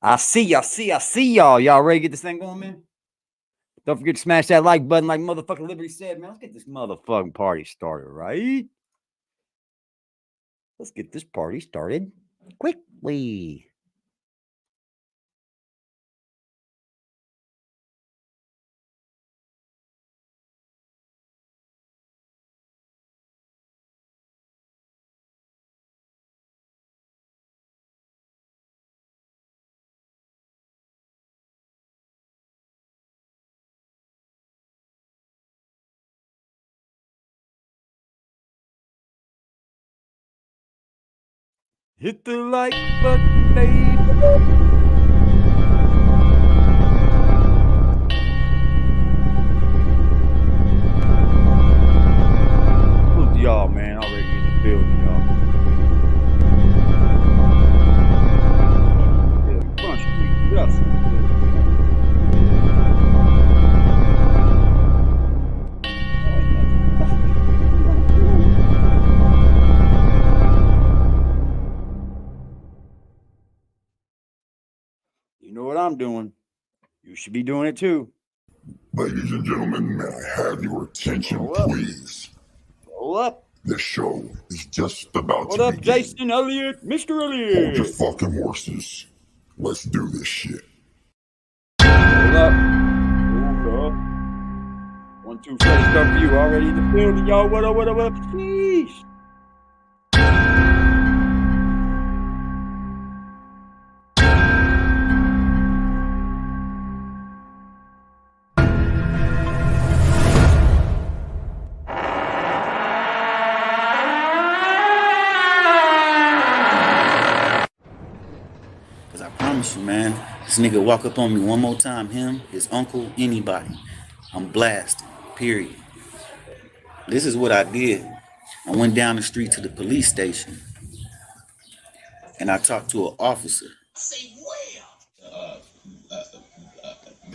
I see y'all. Y'all ready to get this thing going, man? Don't forget to smash that like button like motherfucking Liberty said, man. Let's get this motherfucking party started, right? Let's get this party started quickly. Hit the like button, baby. Who's y'all, man? Already in the building, y'all. Front Street, yes. You know what I'm doing. You should be doing it too. Ladies and gentlemen, may I have your attention, please? Roll up. The show is just about What to up, begin. Jason Elliott? Mr. Elliott. Hold your fucking horses. Let's do this shit. Hold up. Hold up. 1, 2, Freddy, start for you. Already in the building, y'all. What up, what up, what up? Sheesh. Man, this nigga walk up on me one more time, him, his uncle, anybody, I'm blasting, period. This is what I did. I went down the street to the police station and I talked to an officer. Say where?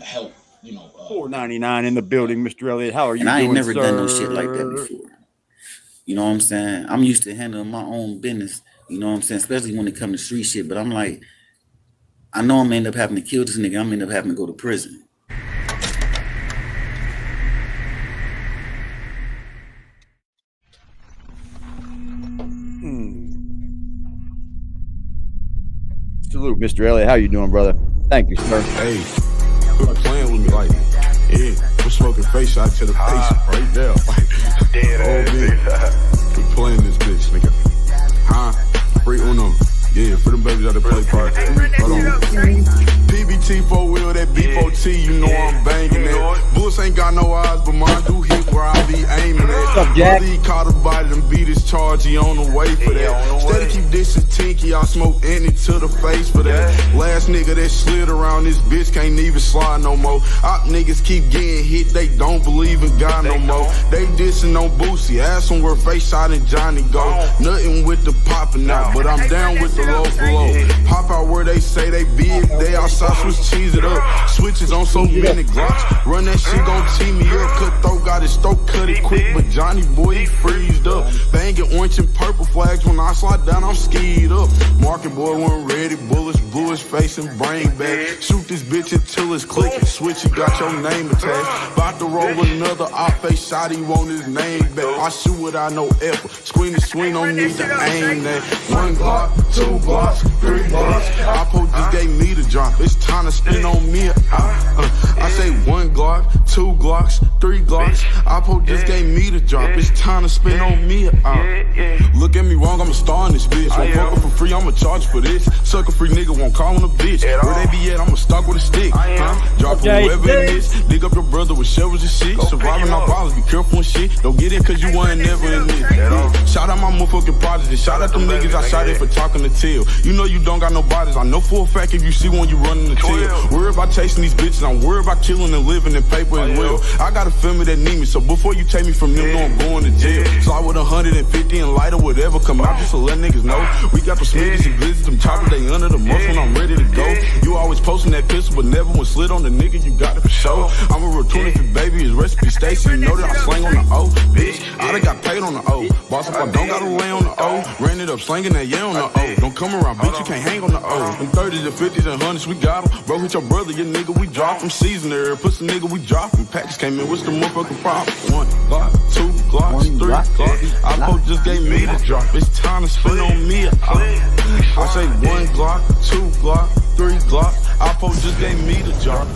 Help, you know. $4.99 in the building, Mr. Elliott. How are you and I ain't doing, never sir? done no shit like that before. You know what I'm saying? I'm used to handling my own business, you know what I'm saying, especially when it comes to street shit, but I'm like, I know I'm gonna end up having to kill this nigga. I'm gonna end up having to go to prison. Salute, Mr. Elliott. How you doing, brother? Thank you, sir. Hey, quit playing with me like that. Yeah, we're smoking face shot to the face right there. Dead ass. Quit playing this bitch, nigga. Huh? Free Uno. Yeah, for them babies out there play party. Hold on. PBT 4-wheel, that B4T, you know I'm banging that. Bullets ain't got no eyes, but mine do hit where I be aiming at. What's up, Jack? He caught a body and beat his charge, he on the way for that. Steady keep dishing Tinky, I smoke any to the face for that. Last nigga that slid around this bitch can't even slide no more. Op niggas keep getting hit, they don't believe in God no more. They dissing on Boosie, ask them where face shot and Johnny go. Nothing with the popping out, but I'm down with the low. Pop out where they say they be if they outside, switch cheese it up. Switches on so many Glocks, run that shit gon' tee me up. Cutthroat got his throat cut it quick, but Johnny boy he freezed up. Banging orange and purple flags when I slide down, I'm skied up. Market boy wasn't ready, bullets blew his face and brain back. Shoot this bitch until it's clicking, switch, he got your name attached. About to roll another off face shot, he want his name back. I shoot without no effort, screen to screen, don't need to aim that. 1 Glock, 2 Glocks, 3 Glocks. Oppo just gave me the drop, it's time to spin on me. I say 1 Glock, 2 Glocks, 3 Glocks. Oppo just gave me the drop, it's time to spin on me. Look at me wrong, I'm a star in this bitch. Won't fuck her for free, I'ma charge for this. Sucker free nigga won't call on a bitch. Where they be at, I'ma stalk with a stick. Drop from whoever it is. Dig up your brother with shovels and shit. Surviving our violence, be careful and shit. Don't get in cause you wasn't never in this. Shout out my motherfucking projects. Shout out them niggas I shot at for talking to tail. You know you don't got no bodies. I know for a fact if you see one, you running the tail. Worried about chasing these bitches, I'm worried about killing and living in paper as well. I got a family that need me, so before you take me from them, know I'm going to jail. Slide with 150 and light or whatever, come out just to let niggas know. We got the smitties and blizzards, them choppers, they under the muscle when I'm ready to go. You always posting that pistol, but never one slid on the nigga, you got it for sure. I'm a real 25th baby, it's recipe Stacy. You know that I slang on the O, bitch. I done got paid on the O. Boss up, I don't gotta lay on the O. Ran it up, slanging that yeah on the O. Don't come around, bitch, you can't hang on the O. Them 30s and 50s and 100s, we got them. Bro, hit your brother, your nigga, we drop him. Season there, pussy nigga, we drop him. Package came in, what's the motherfucking problem? 1 Glock, 2 Glocks, 3 Glocks. I post just gave me the drop. It's time to spend on me. I say 1 Glock, 2 Glock, 3 Glock. I post just gave me the drop.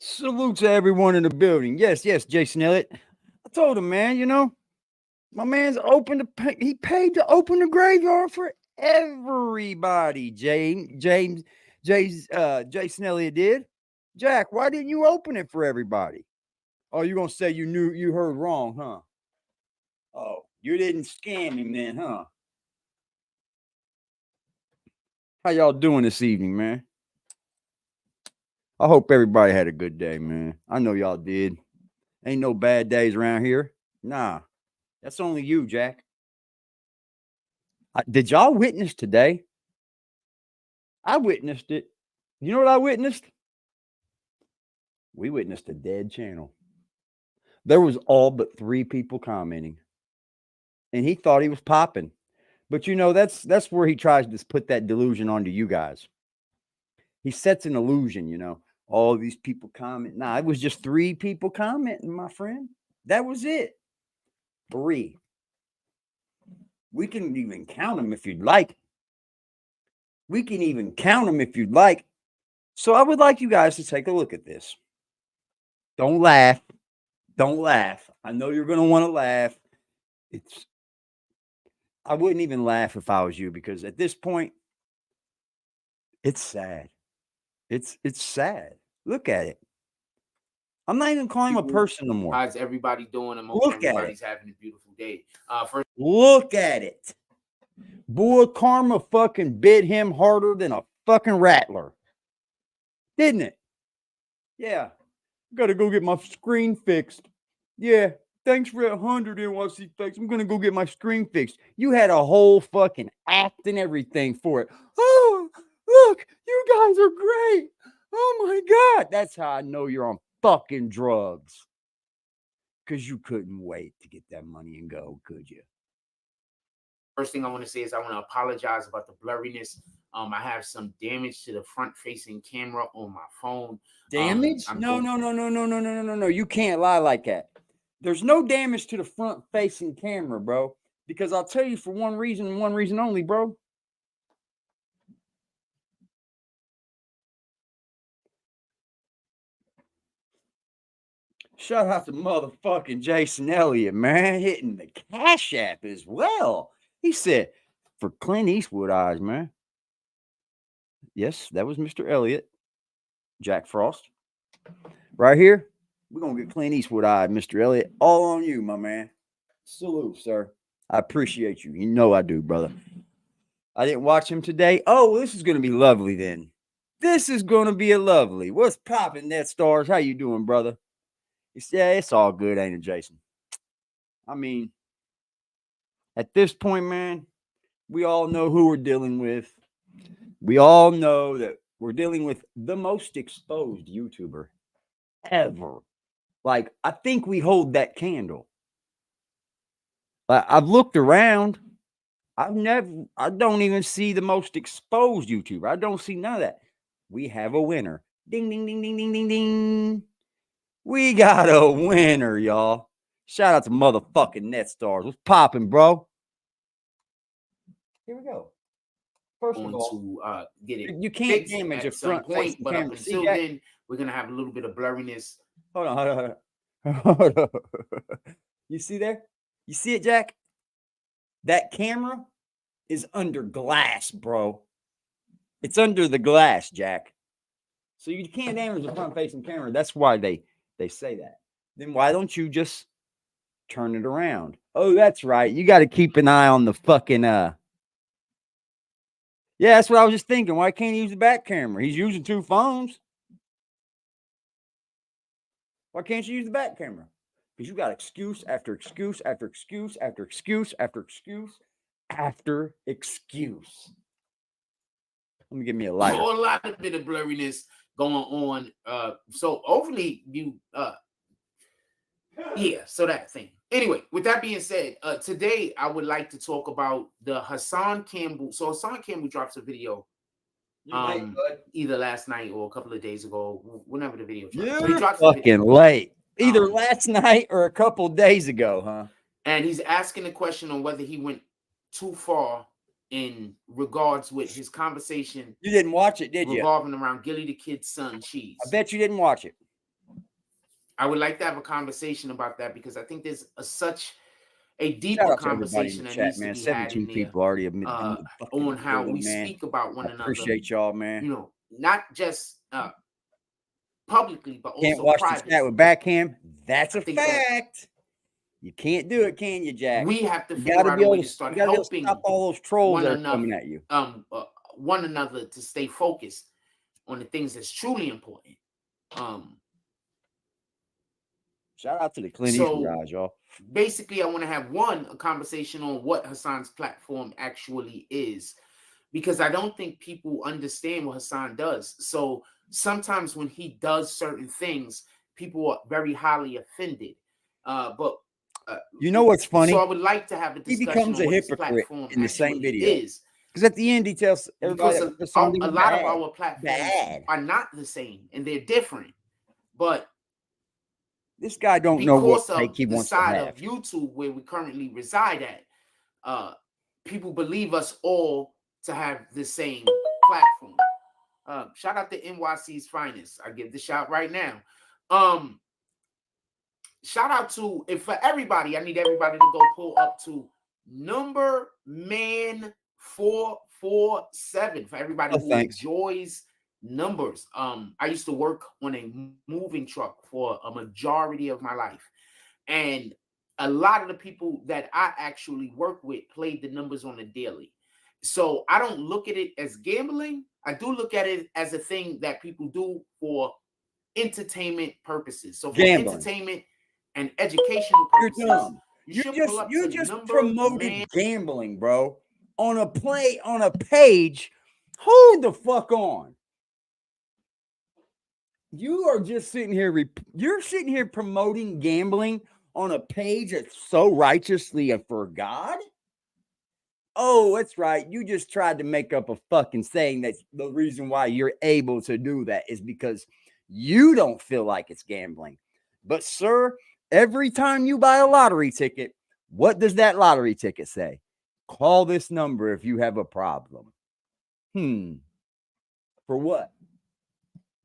Salute to everyone in the building. Yes, Jason Elliott. I told him, man, you know, my man's he paid to open the graveyard for everybody. Jason Elliott did. Jack, why didn't you open it for everybody? Oh, you're gonna say you heard wrong, huh? Oh, you didn't scam him then, huh? How y'all doing this evening, man? I hope everybody had a good day, man. I know y'all did. Ain't no bad days around here. Nah, that's only you, Jack. Did y'all witness today? I witnessed it. You know what I witnessed? We witnessed a dead channel. There was all but 3 people commenting. And he thought he was popping. But you know, that's where he tries to put that delusion onto you guys. He sets an illusion, you know. All these people comment. Nah, it was just 3 people commenting, my friend. That was it. 3. We can even count them if you'd like. We can even count them if you'd like. So I would like you guys to take a look at this. Don't laugh. Don't laugh. I know you're going to want to laugh. I wouldn't even laugh if I was you, because at this point, it's sad. It's sad. Look at it. I'm not even calling him a person no more. How's everybody doing? And most everybody's having a beautiful day. Look at it. Boy, karma fucking bit him harder than a fucking rattler. Didn't it? Yeah. Gotta go get my screen fixed. Yeah. Thanks for 100 NYC fix. I'm gonna go get my screen fixed. You had a whole fucking act and everything for it. Oh, look, you guys are great. Oh my God. That's how I know you're on fucking drugs. Because you couldn't wait to get that money and go, could you? First thing I want to say is I want to apologize about the blurriness. I have some damage to the front-facing camera on my phone. Damage? No. You can't lie like that. There's no damage to the front-facing camera, bro. Because I'll tell you for one reason and one reason only, bro. Shout out to motherfucking Jason Elliott, man, hitting the Cash App as well. He said, for Clint Eastwood eyes, man. Yes, that was Mr. Elliott, Jack Frost. Right here, we're going to get Clint Eastwood eyed, Mr. Elliott. All on you, my man. Salute, sir. I appreciate you. You know I do, brother. I didn't watch him today. Oh, this is going to be lovely then. This is going to be a lovely. What's poppin', Net Stars? How you doing, brother? Yeah, it's all good, ain't it, Jason? I mean, at this point, man, we all know who we're dealing with. We all know that we're dealing with the most exposed YouTuber ever. Like, I think we hold that candle. I've looked around. I don't even see the most exposed YouTuber. I don't see none of that. We have a winner. Ding, ding, ding, ding, ding, ding, ding. We got a winner, y'all. Shout out to motherfucking Net Stars. What's popping, bro? Here we go. First of all, get it. You can't damage a front point, but up until then, we're gonna have a little bit of blurriness. Hold on. You see there? You see it, Jack? That camera is under glass, bro. It's under the glass, Jack. So you can't damage the front-facing camera. That's why they say that. Then why don't you just turn it around? Oh, that's right. You got to keep an eye on the fucking Yeah, that's what I was just thinking. Why can't he use the back camera? He's using 2 phones. Why can't you use the back camera? because you got excuse after excuse after excuse after excuse after excuse after excuse. Let me give me a lighter. A lot of bit of blurriness going on. So hopefully you yeah, so that thing. Anyway, with that being said, today I would like to talk about the Hassan Campbell. So Hassan Campbell drops a video either last night or a couple of days ago, whenever the video drops. So he drops fucking late. Either last night or a couple days ago, huh? And he's asking the question on whether he went too far in regards with his conversation. You didn't watch it, did you? Revolving around Gilly the Kid's son, Cheese. I bet you didn't watch it. I would like to have a conversation about that because I think there's such a deeper conversation that needs to be 17 had people already admitted on how we speak about one another. Appreciate y'all, man. You know, not just publicly, but also can't watch privately. this chat with backhand. That's a fact. You can't do it, can you, Jack? We have to figure out a way to start helping stop all those trolls that are coming at you. One another to stay focused on the things that's truly important. Shout out to the Clint Eastwood guys, y'all. Basically, I want to have a conversation on what Hassan's platform actually is, because I don't think people understand what Hassan does. So sometimes when he does certain things, people are very highly offended. But you know what's funny? So I would like to have a discussion. He becomes a hypocrite in the same video. Because at the end, he tells everybody a lot of our platforms are not the same and they're different. But this guy don't know what he wants to have. Because of YouTube, where we currently reside at, people believe us all to have the same platform. Shout out to NYC's finest. I give the shout right now. Shout out to, if for everybody, I need everybody to go pull up to number man 447 for everybody who enjoys numbers. I used to work on a moving truck for a majority of my life, and a lot of the people that I actually work with played the numbers on a daily. So I don't look at it as gambling. I do look at it as a thing that people do for entertainment purposes. So for entertainment and educational purposes. You're dumb. You just promoted gambling, bro. On a page. Hold the fuck on. You are just sitting here. You're sitting here promoting gambling on a page that's so righteously for God. Oh, that's right. You just tried to make up a fucking saying that the reason why you're able to do that is because you don't feel like it's gambling. But, sir, every time you buy a lottery ticket, what does that lottery ticket say? Call this number if you have a problem. For what?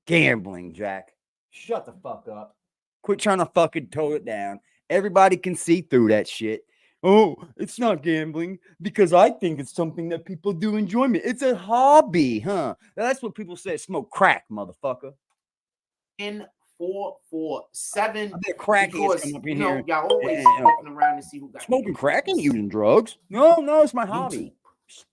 Gambling, Jack. Shut the fuck up. Quit trying to fucking toe it down. Everybody can see through that shit. Oh, it's not gambling because I think it's something that people do enjoyment. It's a hobby, huh? That's what people say. Smoke crack, motherfucker. 447. Crack is coming up in here. Y'all always looking around to see who got smoking crack and using drugs. No, it's my hobby.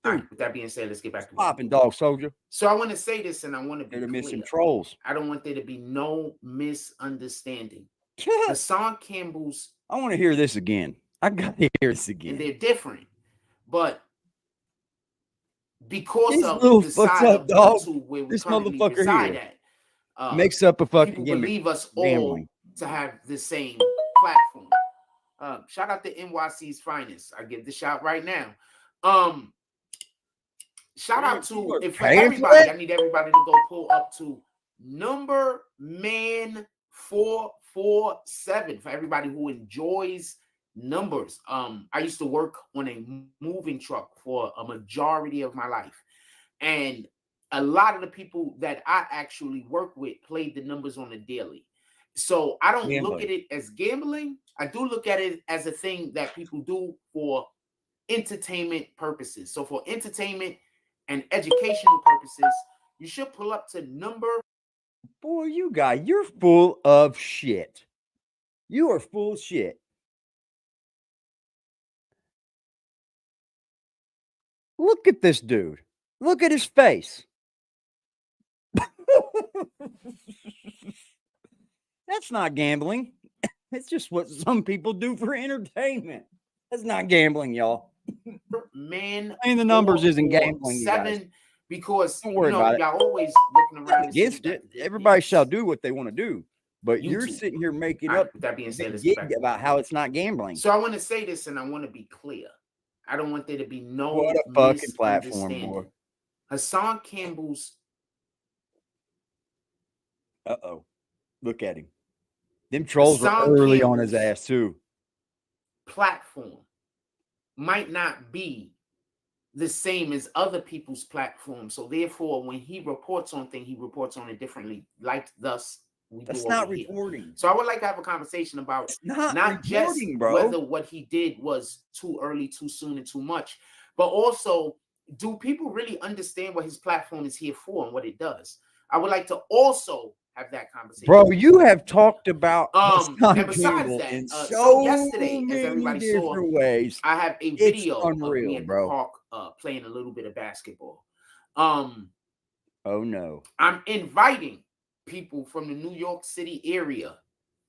Right, with that being said, let's get back to popping dog soldier. So I want to say this, and I want to be clear. Missing trolls. I don't want there to be no misunderstanding. Hassan Campbell's. I want to hear this again. I got to hear this again. And they're different, but because of the side of YouTube where we currently reside at, makes up a fucking people gimmick. Believe us all to have the same platform. Shout out to NYC's finest. I give the shout right now. Shout out to, if for everybody, I need everybody to go pull up to number man 447 for everybody who enjoys numbers. I used to work on a moving truck for a majority of my life, and a lot of the people that I actually work with played the numbers on a daily. So I don't look at it as gambling. I do look at it as a thing that people do for entertainment purposes. So for entertainment and educational purposes, you should pull up to number. Boy, you're full of shit. You are full of shit. Look at this dude. Look at his face. That's not gambling. It's just what some people do for entertainment. That's not gambling, y'all. Man, Playing the numbers isn't or gambling, you guys. 7, because Don't worry about it. y'all always looking around and Against seeing it, that everybody shall it's do what they want to do. But you're YouTube. sitting here making All right, up with that being a said, big let's get back gig to about how it's not gambling. So I want to say this, and I want to be clear. I don't want there to be no What a fucking platform, boy. misunderstanding. Hassan Campbell's Look at him. Them trolls are Hassan early on Campbell's his ass too. platform might not be the same as other people's platforms. So therefore, when he reports on things, he reports on it differently. Like thus, we That's do not over here. reporting. So I would like to have a conversation about It's not just reporting, bro. whether what he did was too early, too soon, and too much, but also, do people really understand what his platform is here for and what it does? I would like to also have that conversation. Bro, you have talked about and besides Campbell that, in so yesterday, as many everybody saw, different ways. I have a It's video of unreal, me at bro. the park playing a little bit of basketball. Oh no. I'm inviting people from the New York City area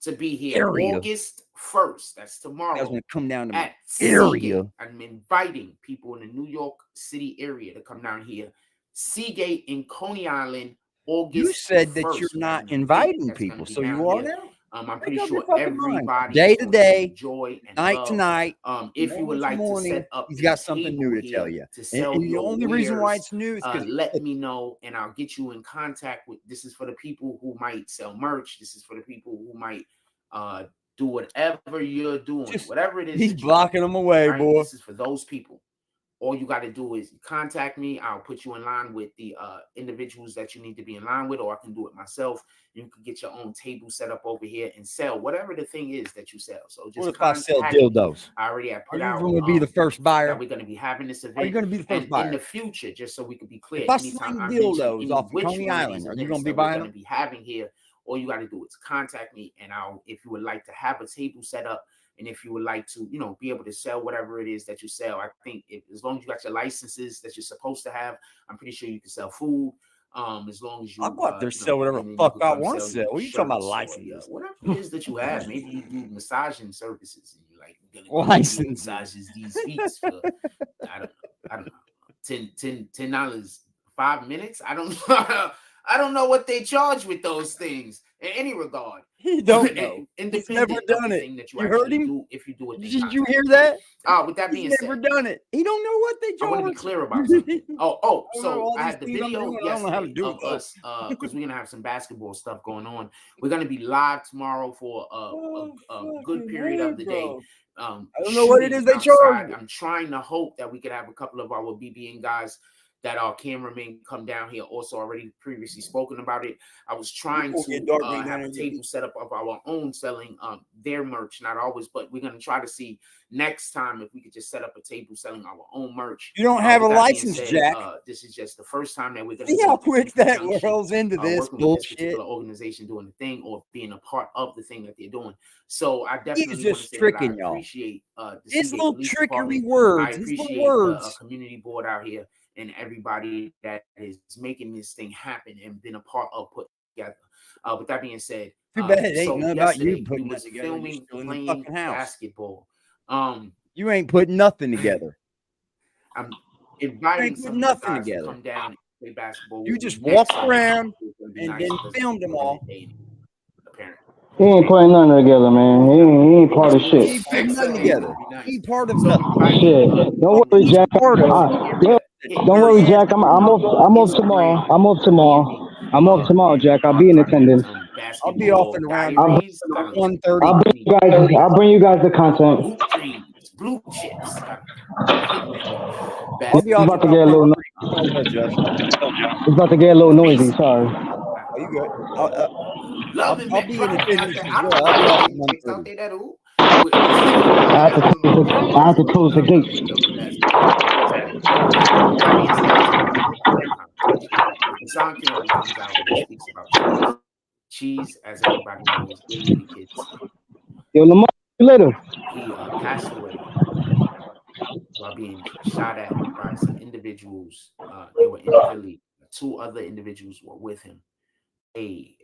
to be here August 1st. That's tomorrow. That's when it come down to at area. Seagate. I'm inviting people in the New York City area to come down here. Seagate in Coney Island, August. You said 1st. that you're not inviting people, so you are now. I'm pretty sure everybody day to day, enjoy and night love. to night. If you would like to set up, he's got something new to tell you. And the only reason why it's new is because let me know, and I'll get you in contact with. This is for the people who might sell merch. This is for the people who might do whatever you're doing, whatever it is. He's blocking them away, right? boy. This is for those people. All you got to do is contact me. I'll put you in line with the individuals that you need to be in line with, or I can do it myself. You can get your own table set up over here and sell whatever the thing is that you sell. So just what if I sell dildos? I already have put out. Are you going to be the first buyer? That we're going to be having this event. Are you going to be the first buyer? In the future, just so we can be clear. If I sling dildos off of Coney Island, are you going to be buying them? Be having here. All you got to do is contact me, and if you would like to have a table set up, and if you would like to, be able to sell whatever it is that you sell, I think as long as you got your licenses that you're supposed to have, I'm pretty sure you can sell food. As long as you, I'll go out there sell whatever the fuck I want to sell. What are you talking about licenses? Whatever it is that you have, maybe you do massaging services, and you're like, license massages these feet for I don't know, $10, 5 minutes. I don't know what they charge with those things in any regard. He don't know. He's never done it. You heard him? If you do it, did you hear that? With that being said, said, never done it. He don't know what they charge. I want to be clear about something. So I had the video yesterday of us because we're gonna have some basketball stuff going on. We're gonna be live tomorrow for a good period of the day. I don't know what it is they charge. I'm trying to hope that we could have a couple of our BBN guys that our cameramen come down here, also already previously spoken about it. I was trying to have a table set up of our own selling their merch, not always, but we're going to try to see next time if we could just set up a table selling our own merch. You don't have a license, Jack. This is just the first time that we're going to see how quick that rolls into this bullshit. This organization doing the thing or being a part of the thing that they're doing. So I definitely He's just tricking y'all. Appreciate his little trickery words. I appreciate the community board out here and everybody that is making this thing happen and been a part of put together. With that being said, too bad it ain't nothing about you putting this together. Filming, playing basketball. You ain't putting nothing together. I'm inviting some nothing together. To come down and play basketball. You just walked around and then filmed them all. Apparently. He ain't putting nothing together, man. He ain't part of shit. He ain't putting nothing together. He ain't part of nothing. Shit. Don't worry, Jack. Don't worry, Jack. I'm off tomorrow. I'm off tomorrow, Jack. I'll be in attendance. I'll be off and around 1:30. I'll bring you guys the content. Blue chips. It's about to get a little noisy. It's about to get a little noisy. Sorry. Are you good? I'll be in attendance as well. I'll be off at 1:30. I have to close the gates. Hassan Campbell comes out and speaks about cheese, as everybody knows, the kids. Yo, Lamar, later. He passed away while being shot at by some individuals. They were in Philly. 2 other individuals were with him. They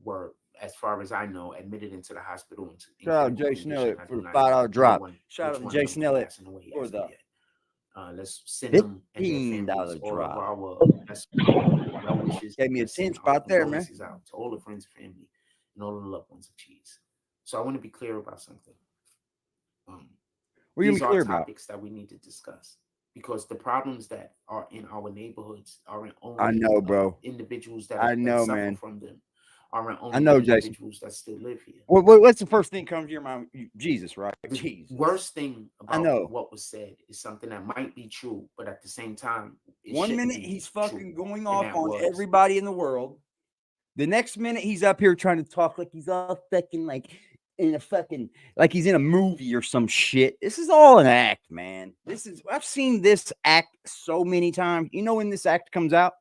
were as far as I know, admitted into the hospital in Shout out critical Jason condition. Elliott I for do the not $5 know drop. which Shout out one to of them Jason is Elliott passing away for as of the yet. Let's send them and their $15 families all of drop. our best well wishes. Gave me a Let's send 10 our spot there, man. condolences out to all the friends and family and all the loved ones of Cheese. So I want to be clear about something. What are you These gonna be are clear about? topics that we need to discuss because the problems that are in our neighborhoods aren't only I know, bro. individuals that, I know, suffer man. from them, aren't only I know, Jason. individuals that still live here. What's the first thing comes to your mind? Jesus, right? The Jesus. worst thing I know. about what was said is something that might be true, but at the same time, it 1 shouldn't minute be he's true. fucking going And off that on was- everybody in the world. The next minute he's up here trying to talk like he's all fucking like in a fucking like he's in a movie or some shit. This is all an act, man. I've seen this act so many times. You know when this act comes out?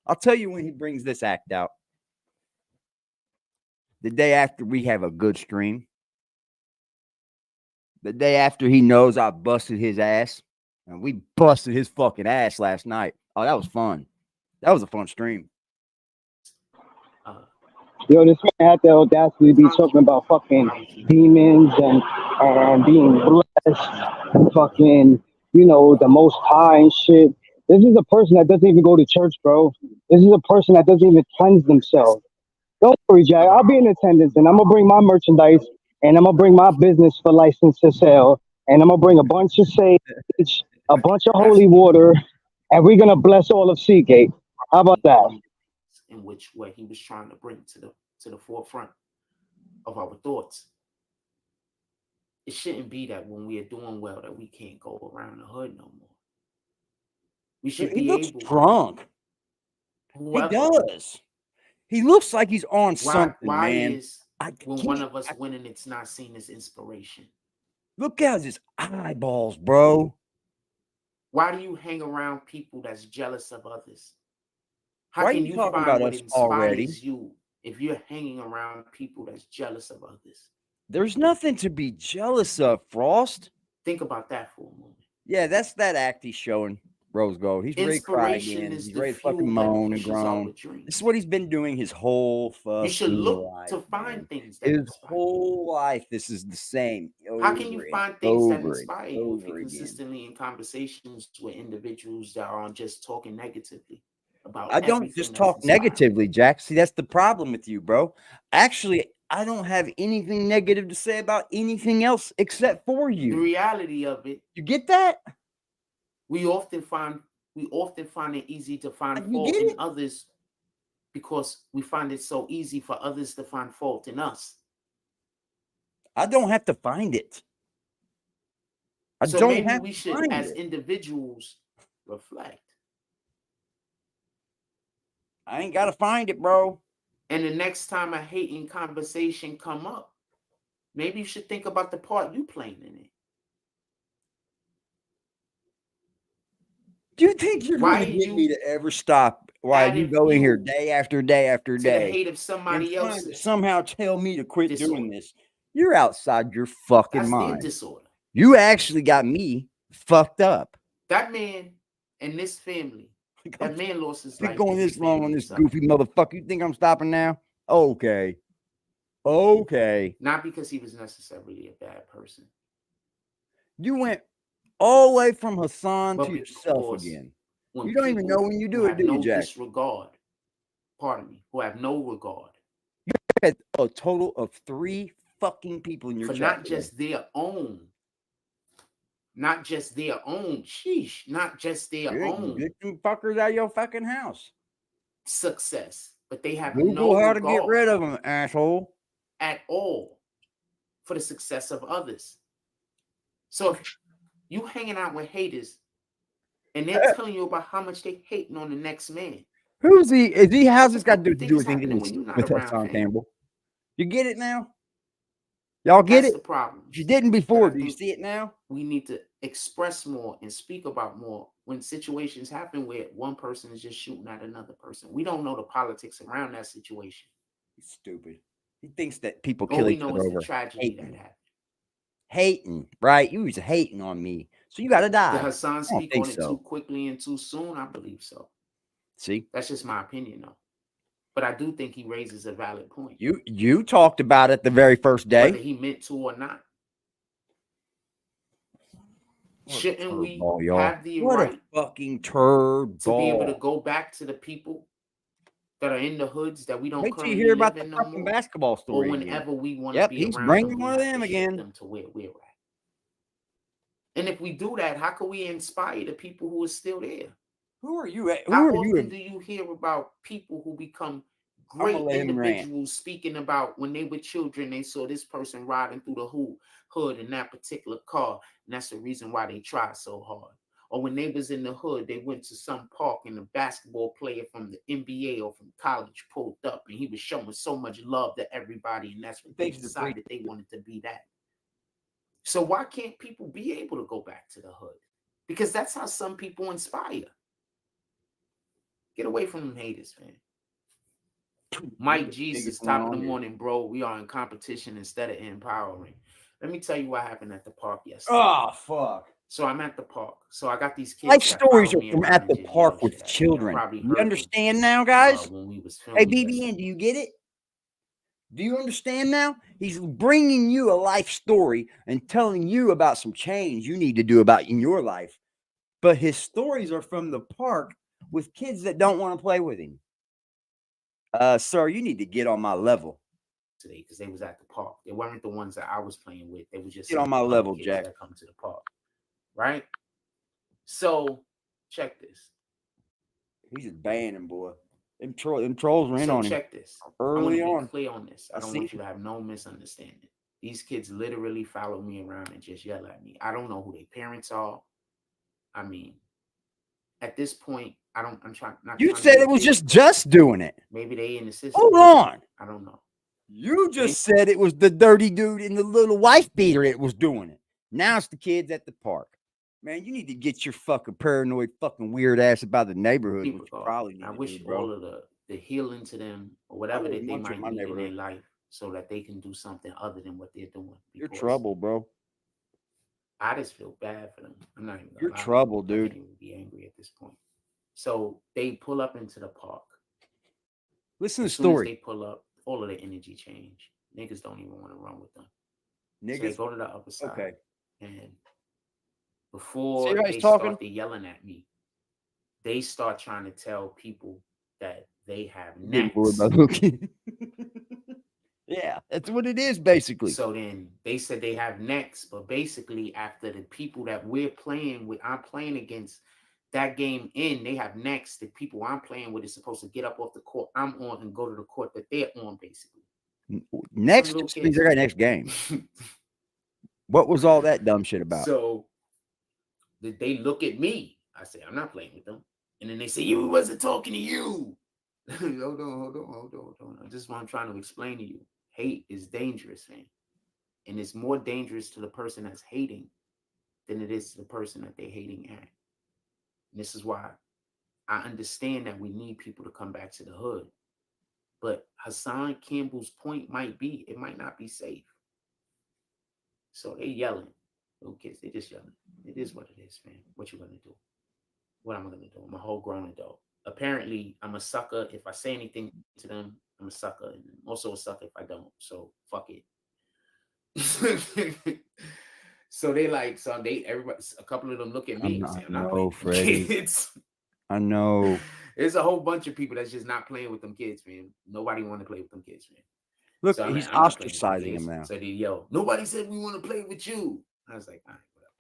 I'll tell you when he brings this act out. The day after we have a good stream. The day after he knows I busted his ass. And we busted his fucking ass last night. Oh, that was fun. That was a fun stream. Yo, this man had the audacity to be talking about fucking demons and being blessed, fucking, you know, the Most High and shit. This is a person that doesn't even go to church, bro. This is a person that doesn't even cleanse themselves. Don't worry, Jack. I'll be in attendance, and I'm gonna bring my merchandise, and I'm gonna bring my business for license to sell, and I'm gonna bring a bunch of sage, a bunch of holy water, and we're gonna bless all of Seagate. How about that? In which way he was trying to bring to the forefront of our thoughts. It shouldn't be that when we are doing well that we can't go around the hood no more. We should He be looks able. drunk. Whoever, He does. He looks like he's on something, why man. is when one of us winning, it's not seen as inspiration? Look at his eyeballs, bro. Why do you hang around people that's jealous of others? How Why are can you you talking find about what us inspires already? you if you're hanging around people that's jealous of others? There's nothing to be jealous of, Frost. Think about that for a moment. Yeah, that's that act he's showing Rose Gold. He's ready to cry again. Is He's the ready to fucking fuel that moan and pushes our groan. dreams. This is what he's been doing his whole fucking You should look life, to find man. things that His inspire. whole life, this is the same. How can you find things that over inspire and you if over you're again. consistently in conversations with individuals that aren't just talking negatively about I don't everything just that's talk inspiring? negatively, Jack. See, that's the problem with you, bro. Actually, I don't have anything negative to say about anything else except for The you. reality of it, You get that? we often find it easy to find You fault get in it? others because we find it so easy for others to find fault in us. I don't have to find it. So don't maybe have we to should, find as it. individuals, reflect. I ain't got to find it, bro. And the next time a hating conversation come up, maybe you should think about the part you playing in it. Do you think you're Why going to did get me you to ever stop while you added go in here fuel day after day after to the day hate of and somebody trying to else's somehow tell me to quit disorder? doing this? You're outside your fucking That's their mind. disorder. You actually got me fucked up. That man and this family, that man lost his Been life. going and his this long on family this suffered. goofy motherfucker. You think I'm stopping now? Okay. Okay. Not because he was necessarily a bad person, You went all the way from Hassan but to yourself because again. when You don't even know people when you who do it, have do you, no Jack? disregard, pardon me, who have no regard You had a total of 3 fucking people in your for chat not today. just their own, sheesh, not just their Yeah, own get them fuckers out of your fucking house. success, but they have Google no how to get regard rid of them, asshole. at all for the success of others. So if you hanging out with haters and they're telling you about how much they hating on the next man, Who's he? Is he? How's this got what to you do think is with anything happening when you're not with around Hassan family? Campbell? You get it now? Y'all get That's it? the problem. If you didn't before, But I do you think see it now? we need to express more and speak about more when situations happen where one person is just shooting at another person. We don't know the politics around that situation. He's stupid. He thinks that people All kill we each know other is over the tragedy that hating. happened. Hating, right? You was hating on me, so you got to Did die. Hassan I don't speak think on it so. too quickly and too soon? I believe so. See? That's just my opinion, though. But I do think he raises a valid point. You talked about it the very first Whether day. he meant to or not. Shouldn't we Ball, y'all. have the What right a fucking turd to be able to ball. go back to the people that are in the hoods that we don't Wait till you currently hear live about the in no fucking more? basketball Or story again. whenever we want to Yep, be he's around bringing them, we one of have them to ship again. them to where we're at. And if we do that, how can we inspire the people who are still there? Who are you? How often do you hear about people who become great individuals speaking about when they were children, they saw this person riding through the hood in that particular car, and that's the reason why they tried so hard? Or when they was in the hood, they went to some park and a basketball player from the NBA or from college pulled up, and he was showing so much love to everybody, and that's what they decided they wanted to be that. So why can't people be able to go back to the hood? Because that's how some people inspire. Get away from them haters, man. Mike Jesus, top of the morning, bro. We are in competition instead of empowering. Let me tell you what happened at the park yesterday. Oh, fuck. So I'm at the park. So I got these kids. Life stories are from at the park with children. You understand now, guys? When we was Hey, BBN, do you get it? Do you understand now? He's bringing you a life story and telling you about some change you need to do about in your life. But his stories are from the park with kids that don't want to play with him. Sir, you need to get on my level today because they was at the park. They weren't the ones that I was playing with. They was just get on my level, kids Jack. That come to the park, right? So check this. He's just banning, boy. Them trolls were in on him. Check this. Early I want on. to be clear on this. I don't want you to have no misunderstanding. These kids literally follow me around and just yell at me. I don't know who their parents are. I mean, at this point, I'm trying. You said it was just doing it. Maybe they in the system. Hold on. I don't know. You just said it was the dirty dude in the little wife beater that was doing it. Now it's the kids at the park. Man, you need to get your fucking paranoid, fucking weird ass about the neighborhood. Which you probably need I to wish do, bro. all of the healing to them or whatever that they might need in their life, so that they can do something other than what they're doing. You're trouble, bro. I just feel bad for them. I'm not even. You're trouble, dude. I can't even be angry at this point. So they pull up into the park. Listen to the story. As they pull up, all of the energy change. Niggas don't even want to run with them. Niggas so they go to the upper side. Okay. And before they start yelling at me, they start trying to tell people that they have necks. Yeah, that's what it is, basically. So then they said they have necks, but basically after the people that we're playing with, I'm playing against, that game in, they have necks. The people I'm playing with is supposed to get up off the court I'm on and go to the court that they're on, basically. Next means they got next game. What was all that dumb shit about? So they look at me. I say, I'm not playing with them. And then they say, you wasn't talking to you. Hold on. This is what I'm trying to explain to you. Hate is dangerous, man. And it's more dangerous to the person that's hating than it is to the person that they're hating at. And this is why I understand that we need people to come back to the hood. But Hassan Campbell's point might be, it might not be safe. So they yelling. Little kids, they just yelling. It is what it is, man. What you gonna do? What am I gonna do? I'm a whole grown adult. Apparently, I'm a sucker. If I say anything to them, I'm a sucker. And I'm also a sucker if I don't. So fuck it. So they everybody, a couple of them look at me and say, I'm not playing with kids. I know. There's a whole bunch of people that's just not playing with them kids, man. Nobody want to play with them kids, man. Look, so he's ostracizing him now. So they yell, nobody said we want to play with you. I was like, all right, whatever.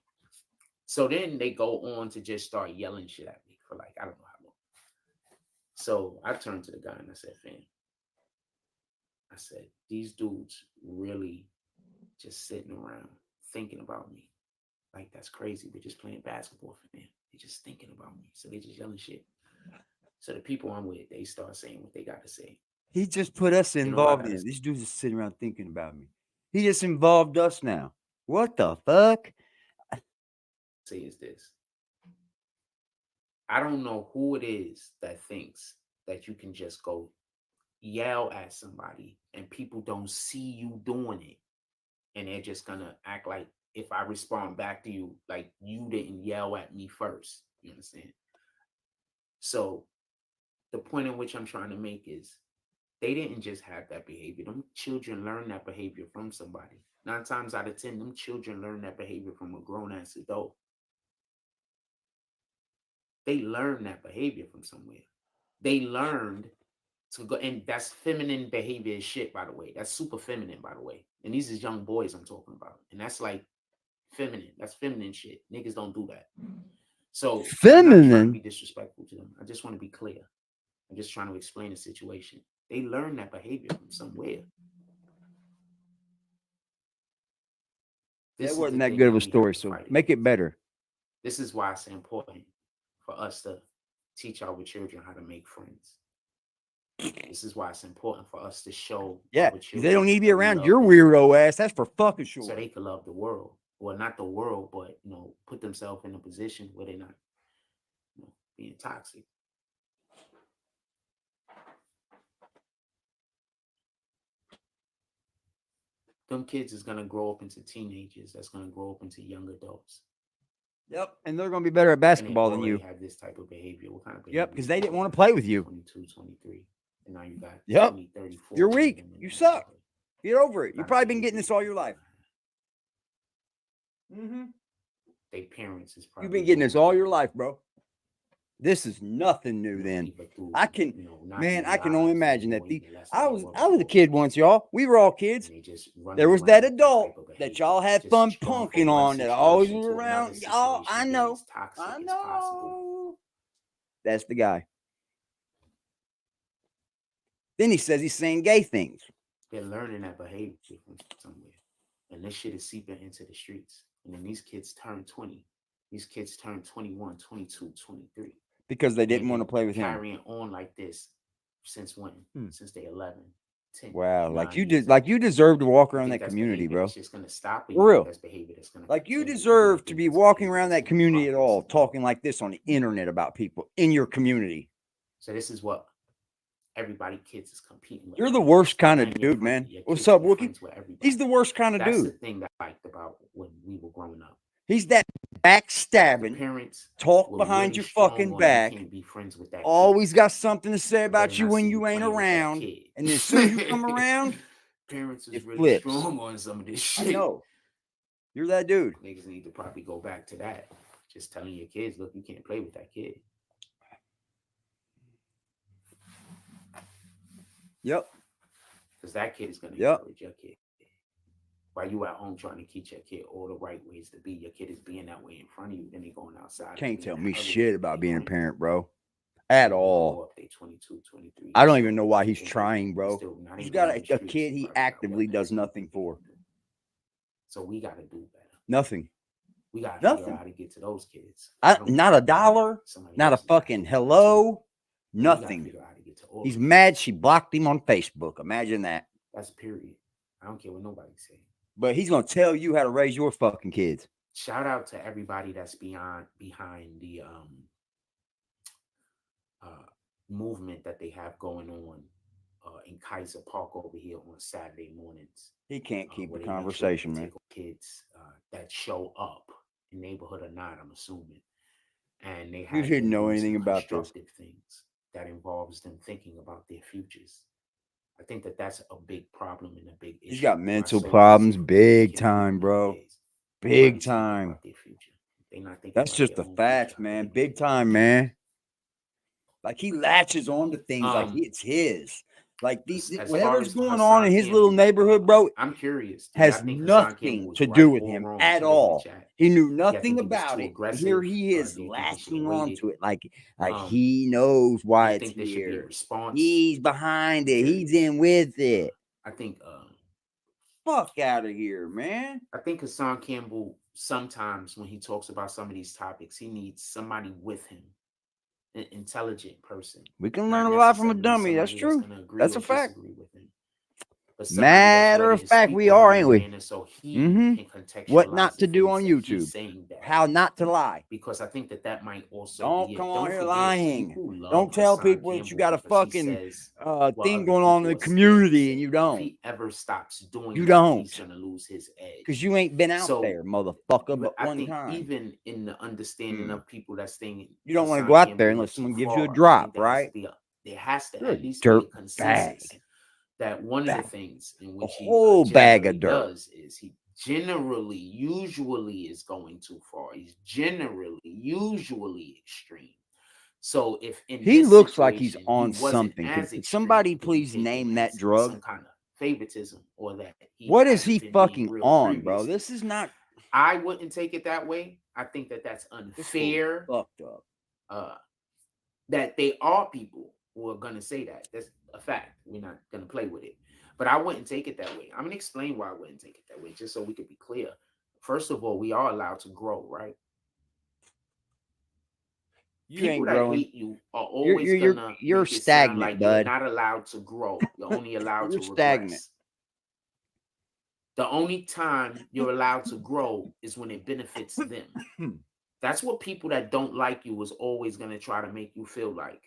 So then they go on to just start yelling shit at me for like, I don't know how long. So I turned to the guy and I said, fam, I said, these dudes really just sitting around thinking about me. Like, that's crazy. We're just playing basketball for them. They're just thinking about me. So they just yelling shit. So the people I'm with, they start saying what they got to say. He just put us involved in it. These dudes are sitting around thinking about me. He just involved us now. What the fuck? Say is this. I don't know who it is that thinks that you can just go yell at somebody and people don't see you doing it. And they're just going to act like if I respond back to you, like you didn't yell at me first. You understand? So the point in which I'm trying to make is They didn't just have that behavior. Them children learn that behavior from somebody. 9 times out of 10, them children learn that behavior from a grown-ass adult. They learn that behavior from somewhere. They learned to go, and that's feminine behavior as shit, by the way. That's super feminine, by the way. And these is young boys I'm talking about. And that's like feminine. That's feminine shit. Niggas don't do that. So I'm not trying to be disrespectful to them. I just want to be clear. I'm just trying to explain the situation. They learn that behavior from somewhere. That wasn't that good of a story, so make it better. This is why it's important for us to teach our children how to make friends. This is why it's important for us to show. Yeah, they don't need to be around your weirdo ass. That's for fucking sure. So they can love the world. Well, not the world, but, you know, put themselves in a position where they're not, you know, being toxic. Them kids is going to grow up into teenagers. That's going to grow up into young adults. Yep, and they're going to be better at basketball than you. Have this type of behavior. What kind of behavior? Yep, because they didn't want to play with you. 22, 23. And now you got 20, 30, 40. You're weak. You suck. Get over it. You've probably been getting this all your life. They parents is probably. You've been getting this all your life, bro. This is nothing new. Then I can, man, I can only imagine that. I was a kid once, y'all. We were all kids. There was that adult that y'all had fun punking on that always was around. Y'all, I know. That's the guy. Then he says he's saying gay things. They're learning that behavior from somewhere. And this shit is seeping into the streets. And then these kids turn 20. These kids turn 21, 22, 23. Because they didn't want to play with him. Carrying on like this since when? Since they're 11, 10. Wow, like you deserve to walk around that community, bro. It's just gonna stop. For real. That's behavior that's gonna like you deserve to be walking around that community at all, talking like this on the internet about people in your community. So this is what everybody kids is competing with. You're the worst kind of dude, man. What's up, Wookie? He's the worst kind of dude. That's the thing that I liked about when we were growing up. He's that backstabbing, parents talk behind your fucking back, always got something to say about you when you ain't around, and then as soon as you come around, parents is really strong on some of this shit. I know. You're that dude. Niggas need to probably go back to that. Just telling your kids, look, you can't play with that kid. Yep. Because that kid is going to encourage your kid. While you at home trying to teach your kid all the right ways to be, your kid is being that way in front of you, then they going outside. Can't tell me shit about being a parent, bro. At all. 22, 23. I don't even know why he's trying, bro. He's got a kid he actively does nothing for. So we got to do better. Nothing. We got to figure out how to get to those kids. Not a dollar, not a fucking hello, nothing. He's mad she blocked him on Facebook. Imagine that. That's period. I don't care what nobody says. But he's going to tell you how to raise your fucking kids. Shout out to everybody that's behind the movement that they have going on in Kaiser Park over here on Saturday mornings. He can't keep the conversation, man. Kids that show up in neighborhood or not, I'm assuming. And they have you didn't know anything about this. Things that involves them thinking about their futures. I think that that's a big problem and a big issue. He's got mental problems big time, bro. Big time. That's just the facts, man. Big time, man. Like he latches on to things like it's his. Like these, whatever's going on in his little neighborhood, bro. I'm curious. Has nothing to do with him at all. He knew nothing about it. Here he is latching on to it, like he knows why it's here. He's behind it. He's in with it. I think. Fuck out of here, man. I think Hassan Campbell sometimes when he talks about some of these topics, he needs somebody with him. An intelligent person. We can learn a lot from a dummy. That's true. That's a fact. Matter of fact, we are, ain't we? So he what not to do on YouTube? How not to lie? Because I think that might also. Don't come on here lying. Don't tell people that you got a fucking thing going on in the community and you don't. If he ever stops doing, you don't. He's gonna lose his edge because you ain't been out there, motherfucker. But I one think time, even in the understanding of people that's thinking, you don't want to go out there unless someone gives you a drop, right? There has to at least be a consensus that one of the things in which he whole bag of generally dirt. does is he generally, usually is going too far. He's generally, usually extreme. So if in He his looks like he's situation, on he wasn't something. as Could somebody extreme, then you please take it name that as drug? some kind of favoritism, or that he What is hasn't he been being fucking real on, bro? previously. This is not. I wouldn't take it that way. I think that that's This fool's unfair. fucked up. That they are people who are gonna say that. That's a fact. We're not gonna play with it. But I wouldn't take it that way. I'm gonna explain why I wouldn't take it that way, just so we could be clear. First of all, we are allowed to grow, right? You People ain't that growing. hate you are always You're gonna you're make it sound stagnant, like bud. you're not allowed to grow. You're only allowed You're to stagnant. regress. The only time you're allowed to grow is when it benefits them. That's what people that don't like you is always going to try to make you feel like.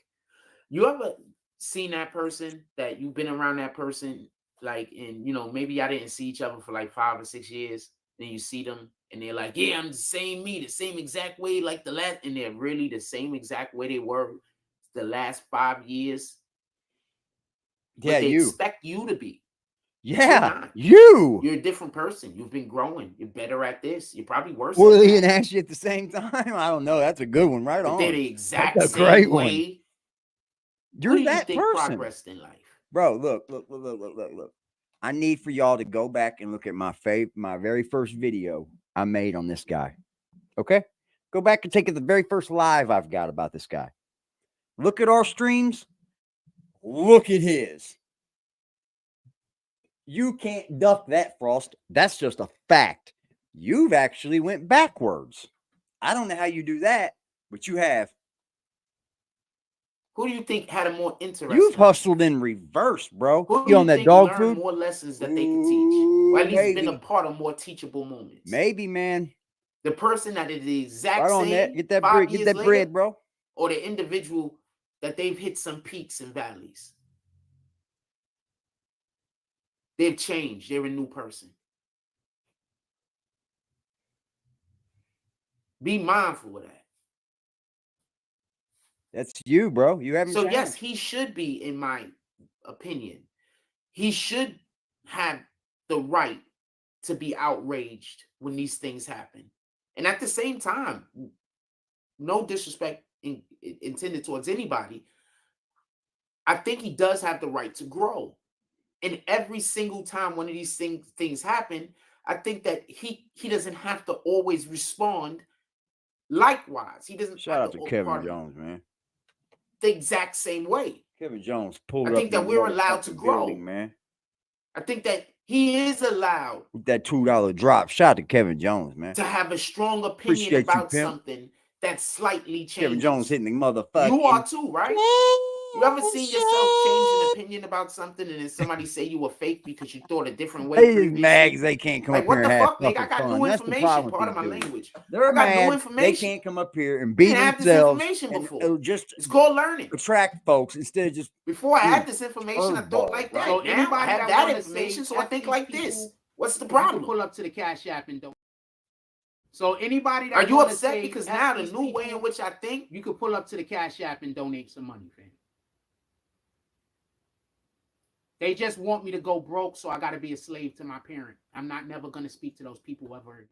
You ever seen that person that you've been around that person, like, and maybe y'all didn't see each other for like 5 or 6 years, then you see them and they're like, yeah, I'm the same me, the same exact way like the last, and they're really the same exact way they were the last 5 years. Yeah, but they you. expect you to be. Yeah, you're a different person. You've been growing. You're better at this. You're probably worse. Willie and Ashley at the same time. I don't know. That's a good one, right? But on. they're the exact That's a same great way. one. You're that person. Progressed in life, bro. Look. I need for y'all to go back and look at my very first video I made on this guy. Okay, go back and take it the very first live I've got about this guy. Look at our streams. Look at his. You can't duck that, Frost. That's just a fact. You've actually went backwards. I don't know how you do that, but you have. Who do you think had a more interesting? You've hustled in reverse, bro. Who do you on that dog learned food? more lessons that they could teach, or at least maybe. been a part of more teachable moments. Maybe, man. The person that is the exact right same. On that. Get that bread. Get that bread, bro. Or the individual that they've hit some peaks and valleys. They've changed. They're a new person. Be mindful of that. That's you, bro. You haven't. So changed. yes, he should be, in my opinion, he should have the right to be outraged when these things happen. And at the same time, no disrespect intended towards anybody, I think he does have the right to grow. And every single time one of these things happen, I think that he doesn't have to always respond likewise. He doesn't. Shout out to Kevin Jones, man. The exact same way. Kevin Jones pulled up. I think that we're allowed to grow, building, man. I think that he is allowed with that $2 drop. Shout out to Kevin Jones, man. To have a strong opinion about something that's slightly changing. Kevin Jones hitting the motherfucker. You are too, right? You ever seen yourself change an opinion about something and then somebody say you were fake because you thought a different way? These mags, they can't come up here and have fuck, nigga? I got new information. Part of my language. They're mad. They can't come up here and be themselves. It's called learning. Attract folks instead of just. Before I had this information, I thought like that. So now I have that information, so I think like this. What's the problem? Pull up to the Cash App and don't. So anybody that are you upset because now the new way in which I think you could pull up to the Cash App and donate some money, fam. They just want me to go broke, so I got to be a slave to my parent. I'm not never going to speak to those people ever again.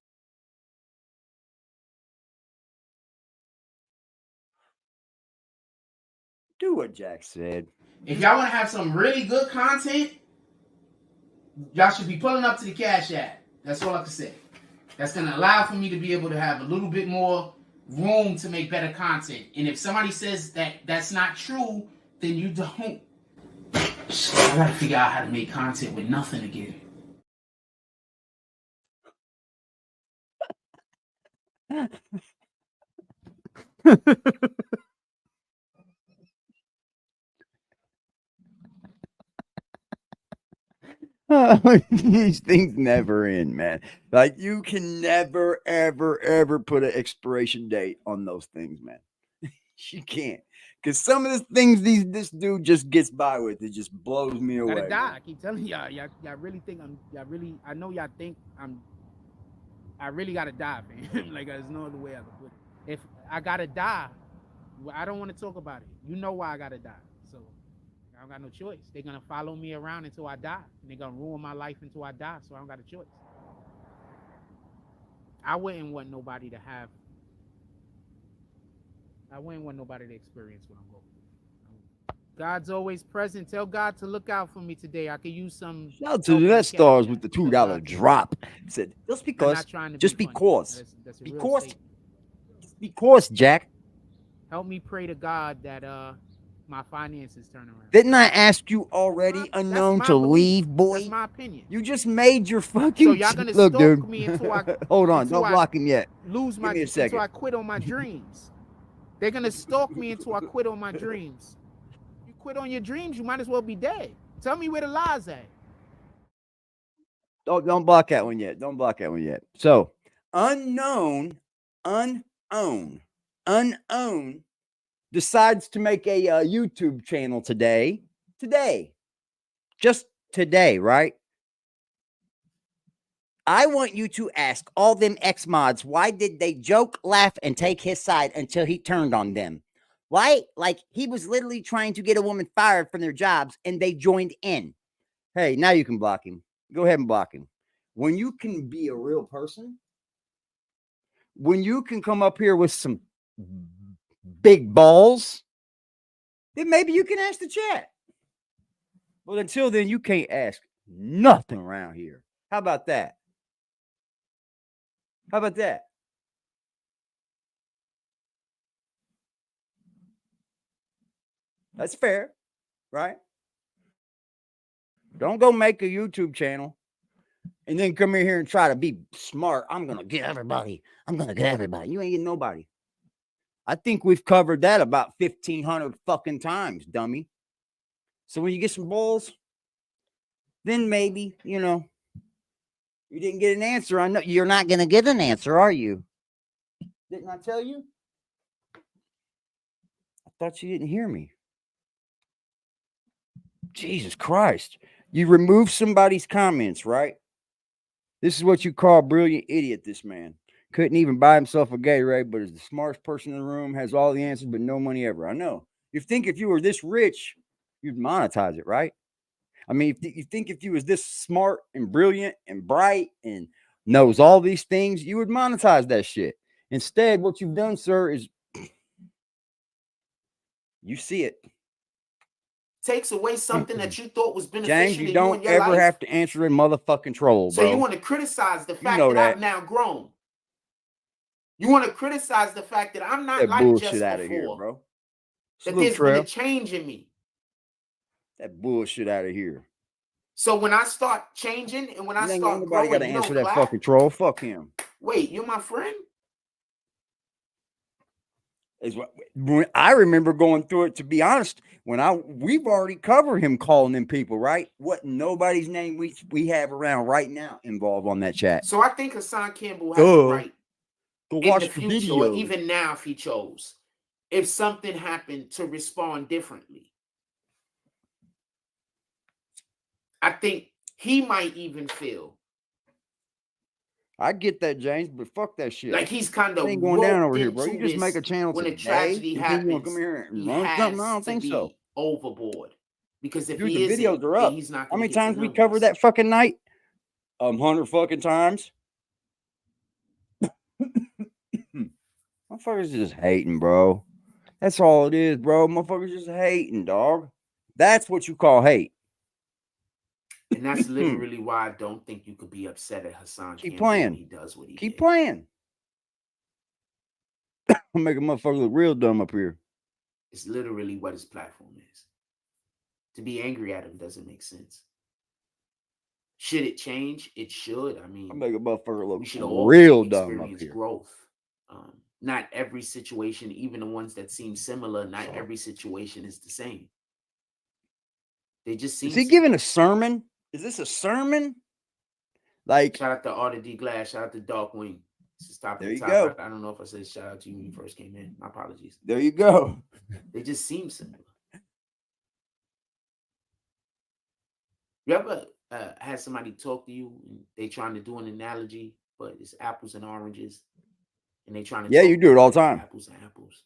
Do what Jack said. If y'all want to have some really good content, y'all should be pulling up to the Cash App. That's all I can say. That's going to allow for me to be able to have a little bit more room to make better content. And if somebody says that that's not true, then you don't. I gotta figure out how to make content with nothing again. These things never end, man. Like you can never, ever put an expiration date on those things, man. You can't. Because some of the things this dude just gets by with, it just blows me away. I gotta die. I keep telling y'all really think I know y'all think I really gotta die, man. Like there's no other way I can put it. If I gotta die, I don't want to talk about it. You know why I gotta die. So don't got no choice. They're gonna follow me around until I die. And they're gonna ruin my life until I die. So I don't got a choice. I wouldn't want nobody to have. I wouldn't want nobody to experience what I'm going through. God's always present. Tell God to look out for me today. I could use some. Shout out to the Net Stars with the $2 drop. Said just because, just because, because, Jack. Help me pray to God that my finances turn around. Didn't I ask you already, unknown, to leave, boy? That's my opinion. You just made your fucking. So y'all gonna look, stalk dude. me until I hold on, don't block him yet. Lose my. Until I quit on my dreams. They're gonna stalk me until I quit on my dreams. You quit on your dreams, you might as well be dead. Tell me where the lies at. Don't block that one yet. Don't block that one yet. So, unknown decides to make a YouTube channel today. Just today, right? I want you to ask all them X-mods, why did they joke, laugh, and take his side until he turned on them? Why? Like, he was literally trying to get a woman fired from their jobs, and they joined in. Hey, now you can block him. Go ahead and block him. When you can be a real person, when you can come up here with some big balls, then maybe you can ask the chat. But until then, you can't ask nothing around here. How about that? How about that? That's fair, right? Don't go make a YouTube channel and then come in here and try to be smart. I'm going to get everybody. I'm going to get everybody. You ain't getting nobody. I think we've covered that about 1,500 fucking times, dummy. So when you get some balls, then maybe, you know, you didn't get an answer. I know you're not going to get an answer, are you? Didn't I tell you? I thought you didn't hear me. Jesus Christ. You remove somebody's comments, right? This is what you call a brilliant idiot, this man. Couldn't even buy himself a Gatorade, but is the smartest person in the room, has all the answers, but no money ever. I know. You think if you were this rich, you'd monetize it, right? I mean, you think if you was this smart and brilliant and bright and knows all these things, you would monetize that shit. Instead, what you've done, sir, is you see it. Takes away something that you thought was beneficial. James, you don't ever have to answer a motherfucking troll, bro. So you want to criticize the fact that I've now grown. You want to criticize the fact that I'm not like just before. Out of here, bro. That there's been a change in me. That bullshit out of here. So when I start changing and when I start growing, got to answer that fucking troll. Fuck him. Wait, you're my friend? Is what I remember going through it. To be honest, we've already covered him calling them people, right? What nobody's name we have around right now involved on that chat. So I think Hassan Campbell has the right to watch the future, or even now if he chose, if something happened, to respond differently. I think he might even feel. I get that, James, but fuck that shit. Like he's kind of ain't going down over here, bro. You just make a channel when today, a tragedy happens. Come here and run something? I don't think so. Overboard, because if dude, he the videos are up. He's not. How many times we covered that fucking night? 100 fucking times. Motherfuckers just hating, bro. That's all it is, bro. Motherfuckers just hating, dog. That's what you call hate. And that's literally why I don't think you could be upset at Hassan. Keep playing. He does what he Keep playing. I'll make a motherfucker look real dumb up here. It's literally what his platform is. To be angry at him doesn't make sense. Should it change? It should. I mean, I'll make a motherfucker look all real dumb up here. Growth. Not every situation, even the ones that seem similar, not every situation is the same. They just seem. Is he giving a sermon? Is this a sermon? Like, shout out to Art of D Glass, shout out to Darkwing. There you go. I don't know if I said shout out to you when you first came in. My apologies. There you go. They just seem similar. You ever had somebody talk to you and they trying to do an analogy, but it's apples and oranges, and they trying to you do it all the time. Apples and apples.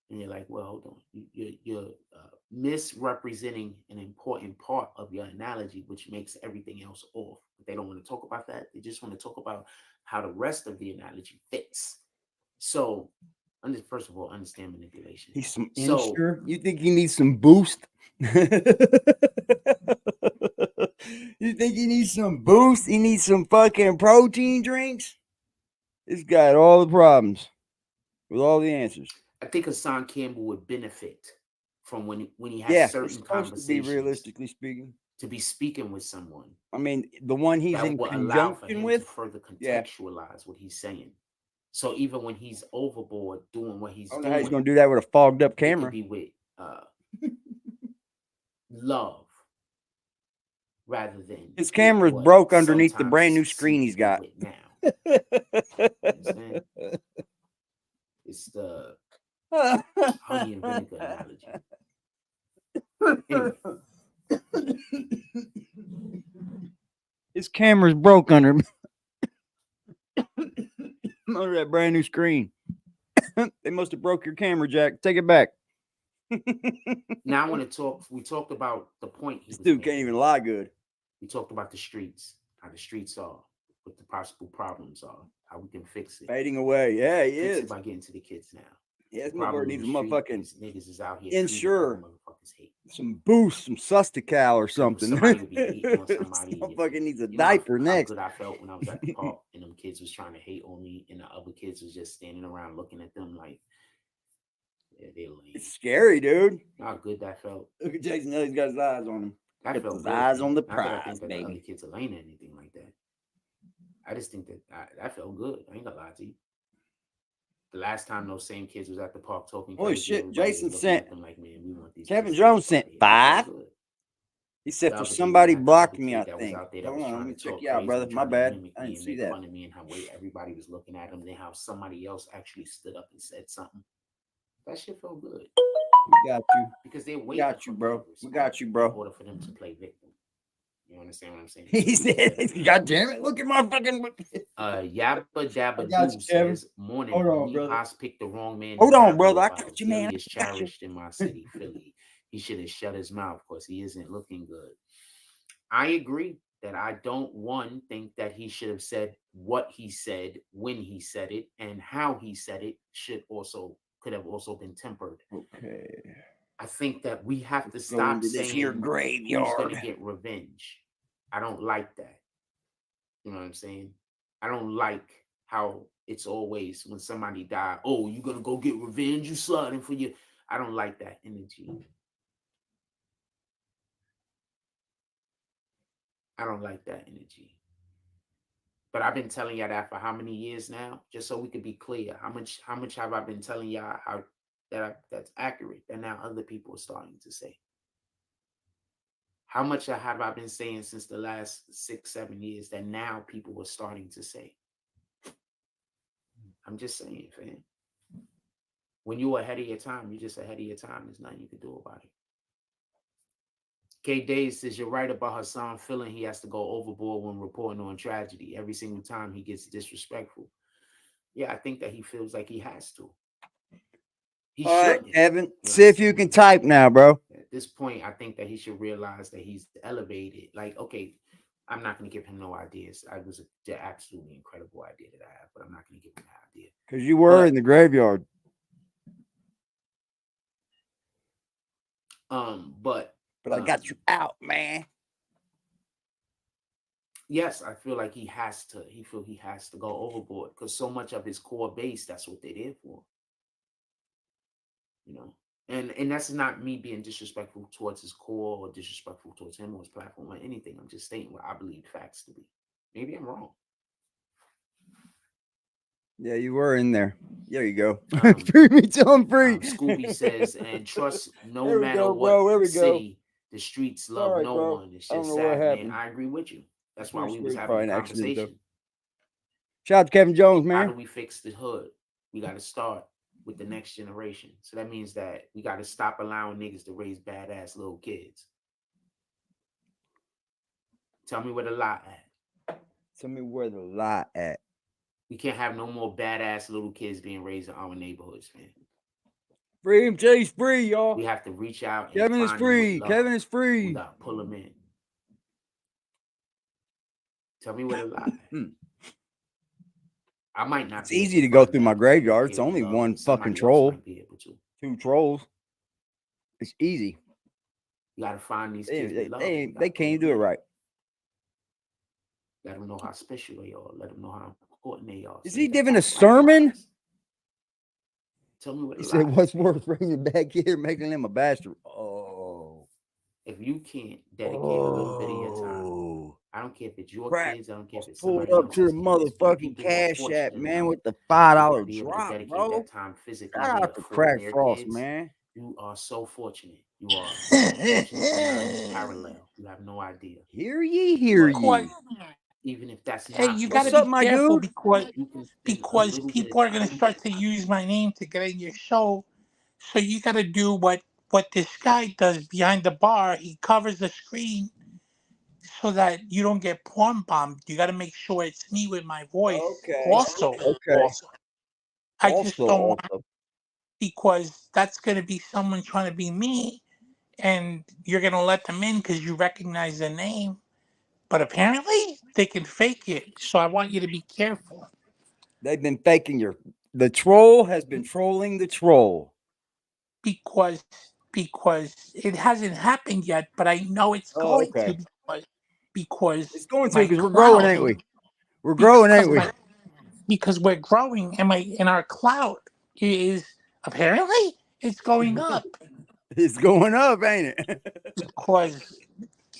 And you're like, well, hold on. You're misrepresenting an important part of your analogy, which makes everything else off. But they don't want to talk about that. They just want to talk about how the rest of the analogy fits. So, first of all, understand manipulation. He's some So, insure. You think he needs some boost? You think he needs some boost? He needs some fucking protein drinks? This guy had all the problems with all the answers. I think Hassan Campbell would benefit from when he has Yeah, it's certain supposed to be conversations realistically speaking. to be speaking with someone I mean, the one he's that in will allow for conjunction him to with. further Yeah. contextualize what he's saying. So even when he's overboard doing what he's I don't know how he's doing, going to do that with a fogged up it camera. could be with love rather than His camera's what broke underneath the sometimes brand new it's screen he's got. with now. Understand? It's the honey and vinegar analogy. Anyway. His camera's broke under that brand new screen. They must have broke your camera, Jack. Take it back. Now I want to talk. We talked about the point. This dude can't even lie good. We talked about the streets, how the streets are, what the possible problems are, how we can fix it. Fading away. Yeah, he Fix is. it by getting to the kids now. Yeah, this Problem motherfucker in needs a the street motherfucking is niggas is out here. insure. Motherfuckers hate. Some boost, some Sustical or something. Somebody would be hating on somebody. Motherfucker needs a You know diaper how next. good I felt when I was at the park and them kids was trying to hate on me, and the other kids was just standing around looking at them like, yeah, they're lame. It's scary, dude. How good that felt. Look at Jason. He's got his eyes on him. That Got felt his good, eyes man. on the Not that I prize, think that the other baby. kids are lame or anything like that. I just think that that felt good. I ain't gonna lie to you. The last time those same kids was at the park talking. Holy crazy, shit, everybody was Jason looking sent- at them like, man, we want these Kevin kids to Jones be sent fucking- it 5. felt good. He said The for other day, somebody I had blocked the me, kid I that was think. out there that Hold was on, trying let me to check talk you out, crazy brother. and My trying to bad. mimic I me didn't and see make that. fun of me and how way everybody was looking at him, then how somebody else actually stood up and said something. That shit felt good. We got you. Because they're We waiting got you, for bro. me to We respond got you, in bro. order for them to play victim. You understand what I'm saying? He said, God damn it, look at my fucking. Yabba Dabba got Doo you, Kevin. says, morning, Hold on, homie. brother. Haas picked the wrong man. Hold to on, babble brother. I about. got you, man. Philly is I got you. cherished in my city, Philly. He should have shut his mouth because he isn't looking good. I agree that I don't, think that he should have said what he said when he said it, and how he said it could have also been tempered. Okay. I think that we have to Go stop into this here saying who's graveyard. going to get revenge. I don't like that. You know what I'm saying? I don't like how it's always when somebody died, oh, you going to go get revenge? You slotting for you. I don't like that energy. I don't like that energy. But I've been telling y'all that for how many years now? Just so we could be clear. How much have I been telling y'all that's accurate that now other people are starting to say? How much have I been saying since the last 6-7 years that now people are starting to say? I'm just saying, fam. When you're ahead of your time, you're just ahead of your time. There's nothing you can do about it. K. Days says, you're right about Hassan feeling he has to go overboard when reporting on tragedy. Every single time he gets disrespectful. Yeah, I think that he feels like he has to. He All right, shouldn't. Evan, see if you can type now, bro. At this point, I think that he should realize that he's elevated. Like, okay, I'm not going to give him no ideas. It was an absolutely incredible idea that I have, but I'm not going to give him that idea. Because you were in the graveyard. But I got you out, man. Yes, I feel like he has to go overboard because so much of his core base, that's what they're there for. You know, and that's not me being disrespectful towards his core or disrespectful towards him or his platform or anything. I'm just stating what I believe facts to be. Maybe I'm wrong. Yeah, you were in there. There you go. Free me till I'm free. Scooby says, and trust no There we matter go, what bro. There we city, the streets love Sorry, no bro. one. It's I don't just know what sad, man. happened. I agree with you. That's why Pretty we sure was it's having probably a an accident, though. conversation. Shout out to Kevin Jones, How do man. we fix the hood? We got to start with the next generation. So that means that we got to stop allowing niggas to raise badass little kids. Tell me where the lie at. Tell me where the lie at. We can't have no more badass little kids being raised in our neighborhoods, man. Free him, Jay's free, y'all. We have to reach out and Kevin is find him with free. love. Kevin is free. We got to pull him in. Tell me where to lie. I might not. It's easy to go through my graveyard. It's only one fucking troll. 2 trolls. It's easy. You gotta find these kids. They can't do it right. Let them know how special they are. Let them know how important they are. Is he giving a sermon? Tell me what he said. What's worth bringing back here, making him a bastard? Oh, if you can't dedicate a little bit of your time, I don't care if it's your kids. I don't care if it's pulled up to the motherfucking Cash App, man, with the $5 drop, bro. That time physically. Shout out to Crack Frost, man. You are so fortunate. You are fortunate parallel. You have no idea. Hear ye, hear ye. Even if that's hey, you got to be careful because people are going to start to use my name to get in your show. So you got to do what this guy does behind the bar. He covers the screen so that you don't get porn bombed. You got to make sure it's me with my voice. Okay. Also, I just don't want, because that's going to be someone trying to be me, and you're going to let them in because you recognize the name. But apparently, they can fake it. So I want you to be careful. They've been faking the troll has been trolling the troll. Because it hasn't happened yet, but I know it's going to, because it's going to, because we're growing, ain't we? We're growing, ain't we? Because we're growing, and our clout is apparently it's going up. It's going up, ain't it? Because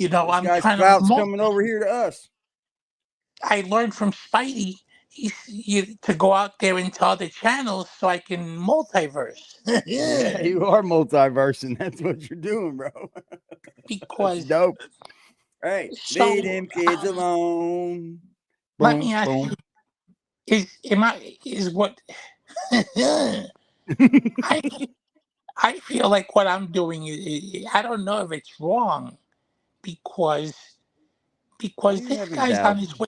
I'm guy's trying clout's coming over here to us. I learned from Spidey to go out there into other channels so I can multiverse. Yeah, you are multiversing. That's what you're doing, bro. Because that's dope. Hey, leave them kids alone. Let me ask you: is what I feel like what I'm doing is, I don't know if it's wrong, because this guy's on his way.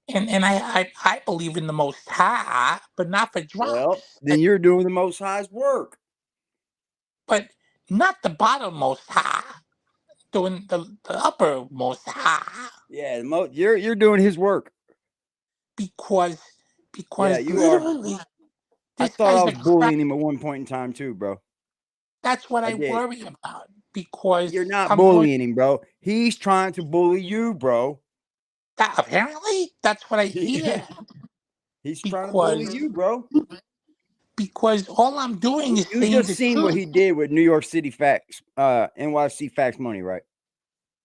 And I believe in the Most High, but not for drops. Well, then you're doing the Most High's work. But not the bottom Most High, doing the upper Most High. Yeah, you're doing his work. Because yeah, you literally, are. I thought I was bullying him at one point in time too, bro. That's what I worry about. Because you're not bullying him, bro. He's trying to bully you, bro. Apparently, that's what I hear. He's trying to bully you, bro. Because all I'm doing is you just seen what he did with New York City Facts, NYC Facts Money, right?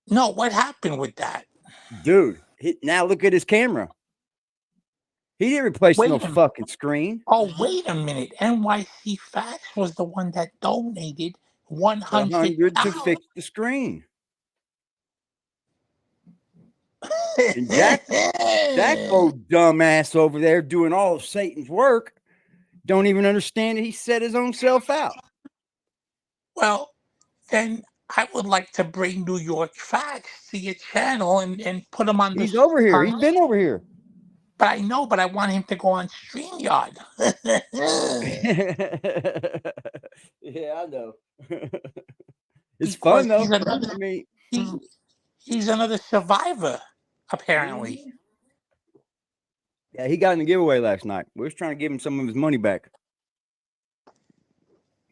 No, what happened with that, dude? Now look at his camera. He didn't replace no fucking screen. Oh, wait a minute. NYC Facts was the one that donated $100 to fix the screen. And Jack old dumbass over there doing all of Satan's work don't even understand that he set his own self out. Well, then I would like to bring New York Facts to your channel and put him on the... He's over here. He's been over here. But I know, but I want him to go on StreamYard. Yeah, I know. It's fun, though. He's another survivor, apparently. Yeah, he got in the giveaway last night. We was trying to give him some of his money back. At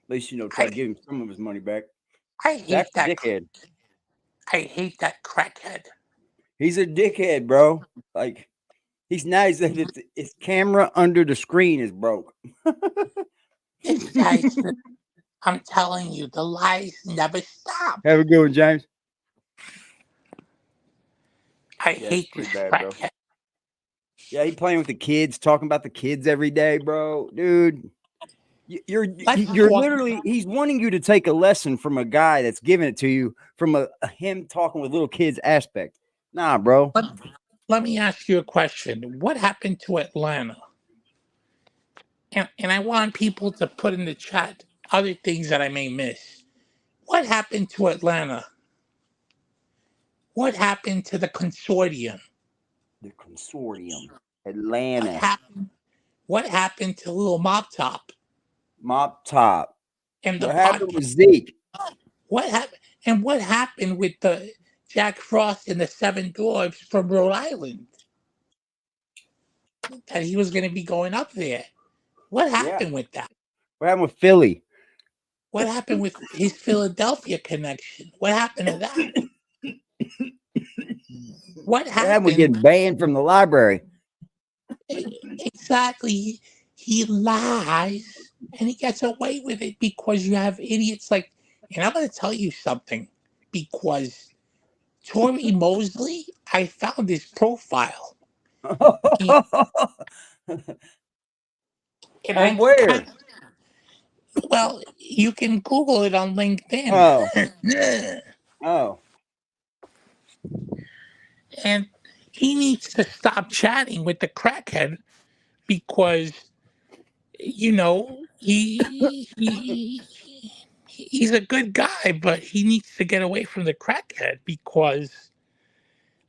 least, try to give him some of his money back. I hate that dickhead. I hate that crackhead. He's a dickhead, bro. Like, he's nice that his camera under the screen is broke. This guy's I'm telling you, the lies never stop. Have a good one, James. I hate this crackhead. Yeah, he playing with the kids, talking about the kids every day, bro. Dude, you're literally, he's wanting you to take a lesson from a guy that's giving it to you from a him talking with little kids aspect. Nah, bro. Let me ask you a question. What happened to Atlanta? And I want people to put in the chat other things that I may miss. What happened to Atlanta? What happened to the consortium? The consortium. Atlanta. What happened to little Mop Top? Mop Top. And the What happened podcast. with Zeke? What happened? And what happened with the Jack Frost and the Seven Dwarfs from Rhode Island? That he was going to be going up there. What happened with that? What happened with Philly? What happened with his Philadelphia connection? What happened to that? What What happened with happened? getting banned from the library? Exactly. He lies and he gets away with it because you have idiots like, and I'm going to tell you something, because Tori Mosley, I found his profile. And On where? Well, you can Google it on LinkedIn. Oh. Oh. And he needs to stop chatting with the crackhead because, you know, he's a good guy, but he needs to get away from the crackhead because,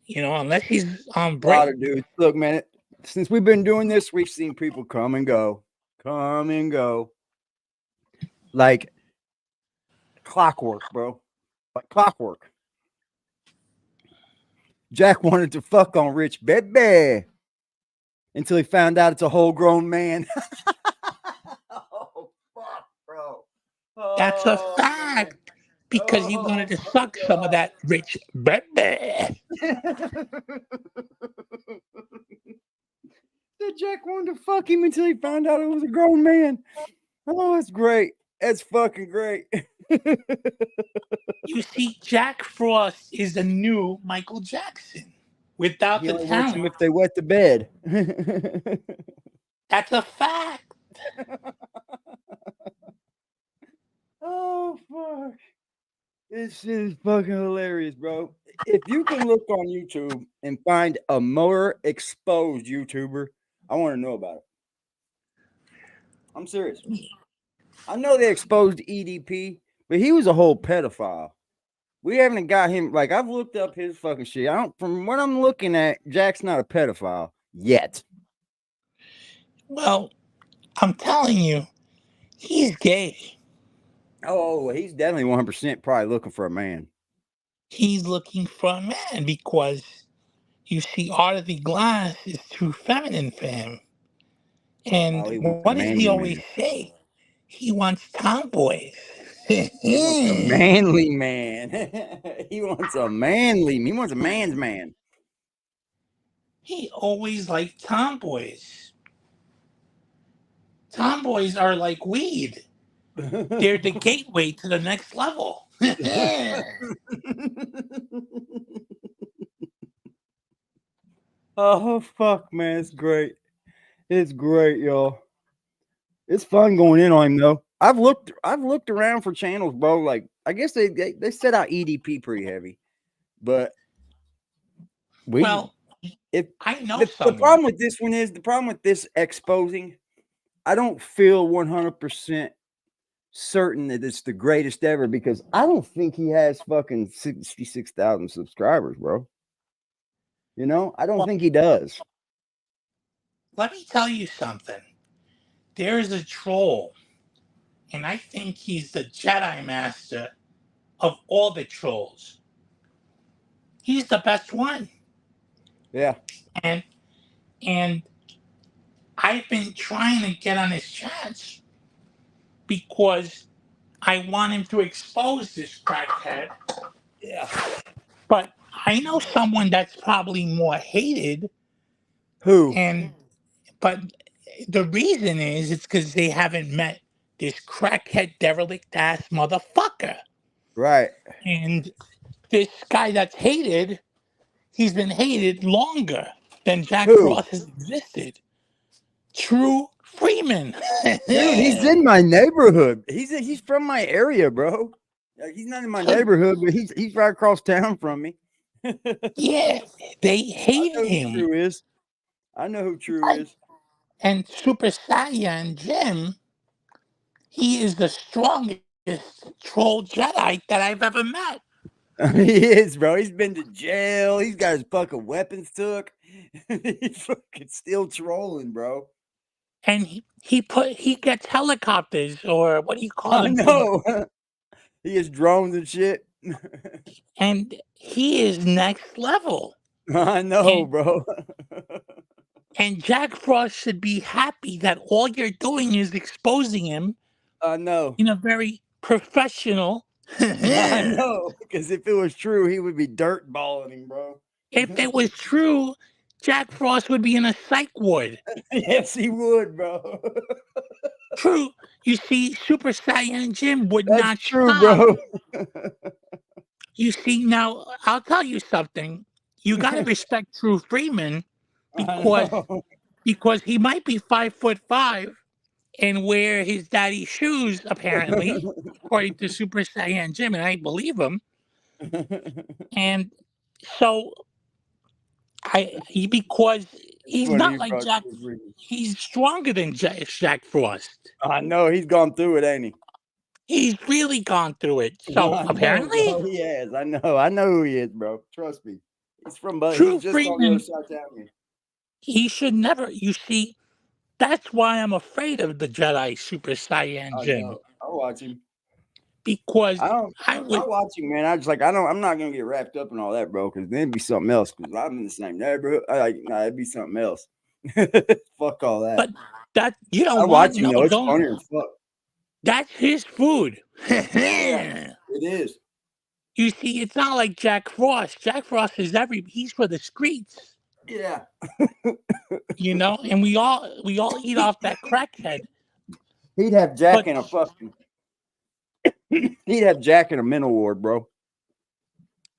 you know, unless he's on A break. lot of dudes. Look, man, since we've been doing this, we've seen people come and go. Like clockwork, bro. Like clockwork. Jack wanted to fuck on Rich Baby until he found out it's a whole grown man. Oh, fuck, bro. That's a fact. Because he wanted to suck some of that Rich Baby. That Jack wanted to fuck him until he found out it was a grown man. Oh, that's great. That's fucking great. You see, Jack Frost is the new Michael Jackson without He the only wants them talent. if they wet the bed. That's a fact. Oh, fuck. This shit is fucking hilarious, bro. If you can look on YouTube and find a more exposed YouTuber, I want to know about it. I'm serious. I know they exposed EDP, but he was a whole pedophile. We haven't got him. Like, I've looked up his fucking shit. From what I'm looking at, Jack's not a pedophile yet. Well, I'm telling you, he's gay. Oh, he's definitely 100% probably looking for a man. He's looking for a man because, you see, Art of the Glass is too feminine for him. And He wants a what does he manly always man. say? He wants tomboys. He wants a manly man. He wants a manly. He wants a man's man. He always liked tomboys. Tomboys are like weed. They're the gateway to the next level. Oh, fuck, man. It's great. It's great, y'all. It's fun going in on him, though. I've looked around for channels, bro. Like, I guess they set out EDP pretty heavy, but Well, I know the someone. problem with this one is the problem with this exposing. I don't feel 100% certain that it's the greatest ever because I don't think he has fucking 66,000 subscribers, bro. You know, I don't think he does. Let me tell you something. There is a troll, and I think he's the Jedi Master of all the trolls. He's the best one. Yeah. And I've been trying to get on his chats because I want him to expose this crackhead. Yeah. But I know someone that's probably more hated. Who? But the reason is it's because they haven't met this crackhead derelict ass motherfucker. Right. And this guy that's hated, he's been hated longer than Jack Frost has existed. True Freeman. Dude, he's in my neighborhood. He's from my area, bro. Like, he's not in my neighborhood, but he's right across town from me. Yeah, they hated him. I know who True is. And Super Saiyan Jim, he is the strongest troll Jedi that I've ever met. He is, bro. He's been to jail. He's got his fucking weapons took. He's fucking still trolling, bro. and he gets helicopters, or what do you call I them? know. He has drones and shit. And he is next level. I know, And bro. and Jack Frost should be happy that all you're doing is exposing him I know. in a very professional. I know. Because if it was true, he would be dirt balling him, bro. If it was true, Jack Frost would be in a psych ward. Yes, he would, bro. True. You see, Super Saiyan Jim would That's not true, stop. bro. You see, now I'll tell you something. You got to respect True Freeman because he might be 5'5" and wear his daddy's shoes, apparently, according to Super Saiyan Jim, and I believe him. And so because he's not like Jack, he's stronger than Jack Frost. I know, he's gone through it, ain't he? He's really gone through it. So apparently, he has. I know who he is, bro. Trust me. He's from True he's just Freeman, on the other side of town here. he should never. You see, that's why I'm afraid of the Jedi Super Saiyan Jim. I'll watch him. Because I'll watch him, man. I'm not gonna get wrapped up in all that, bro, because then it'd be something else. Because I'm in the same neighborhood. It'd be something else. Fuck all that. But that you don't I want watch him though. It's funnier as fuck. That's his food. Yeah, it is. You see, it's not like Jack Frost. Jack Frost is he's for the streets. Yeah. You know, and we all eat off that crackhead. He'd have Jack in a fucking. He'd have Jack in a mental ward, bro.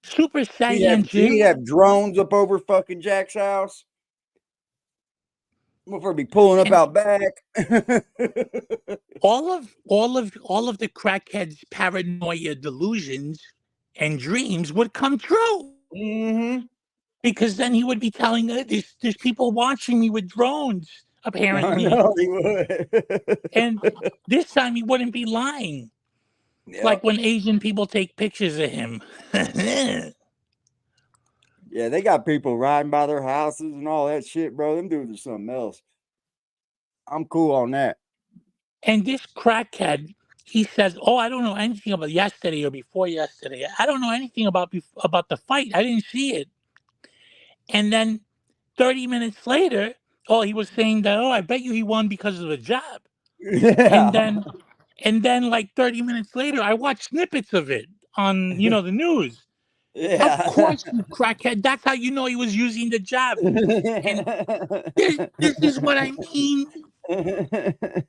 Super Saiyan Jim. He'd have drones up over fucking Jack's house. We'll be pulling up out back. all of the crackheads' paranoia delusions and dreams would come true. Mm-hmm. Because then he would be telling there's people watching me with drones, apparently. I know he would. And this time he wouldn't be lying. Yep. Like when Asian people take pictures of him. Yeah, they got people riding by their houses and all that shit, bro. Them dudes are something else. I'm cool on that. And this crackhead, he says, "Oh, I don't know anything about yesterday or before yesterday. I don't know anything about the fight. I didn't see it." And then 30 minutes later, he was saying that, I bet you he won because of the jab. Yeah. And then like 30 minutes later, I watched snippets of it on, the news. Yeah. Of course, you crackhead. That's how you know he was using the jab. And this is what I mean.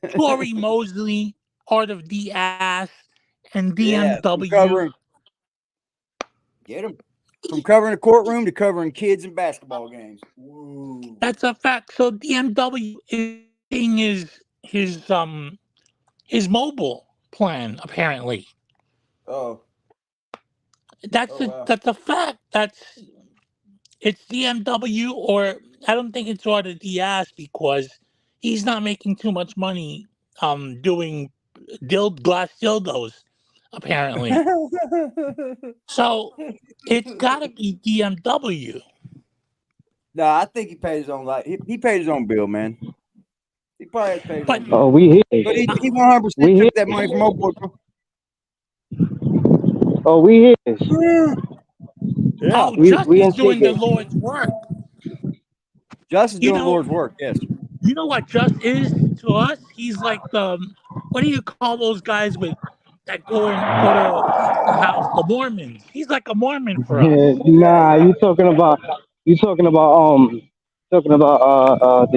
Tory Mosley, Art of the Ass, and DMW. Get him. From covering a courtroom to covering kids in basketball games. Woo. That's a fact. So DMW is seeing his mobile plan, apparently. Oh. That's a fact. It's DMW, or I don't think it's Art of the Ass because he's not making too much money doing glass dildos, apparently. So it's gotta be DMW. No, I think he paid his own he paid his own bill, man. He probably paid his own bill. Oh, we here. But he 100% took that money from old boy, bro. Oh, we here. Yeah. Oh, Justice doing the Lord's work. Justice doing the Lord's work, yes. You know what Just is to us? He's like what do you call those guys that go to the house? The Mormons. He's like a Mormon for us. Nah, you talking about the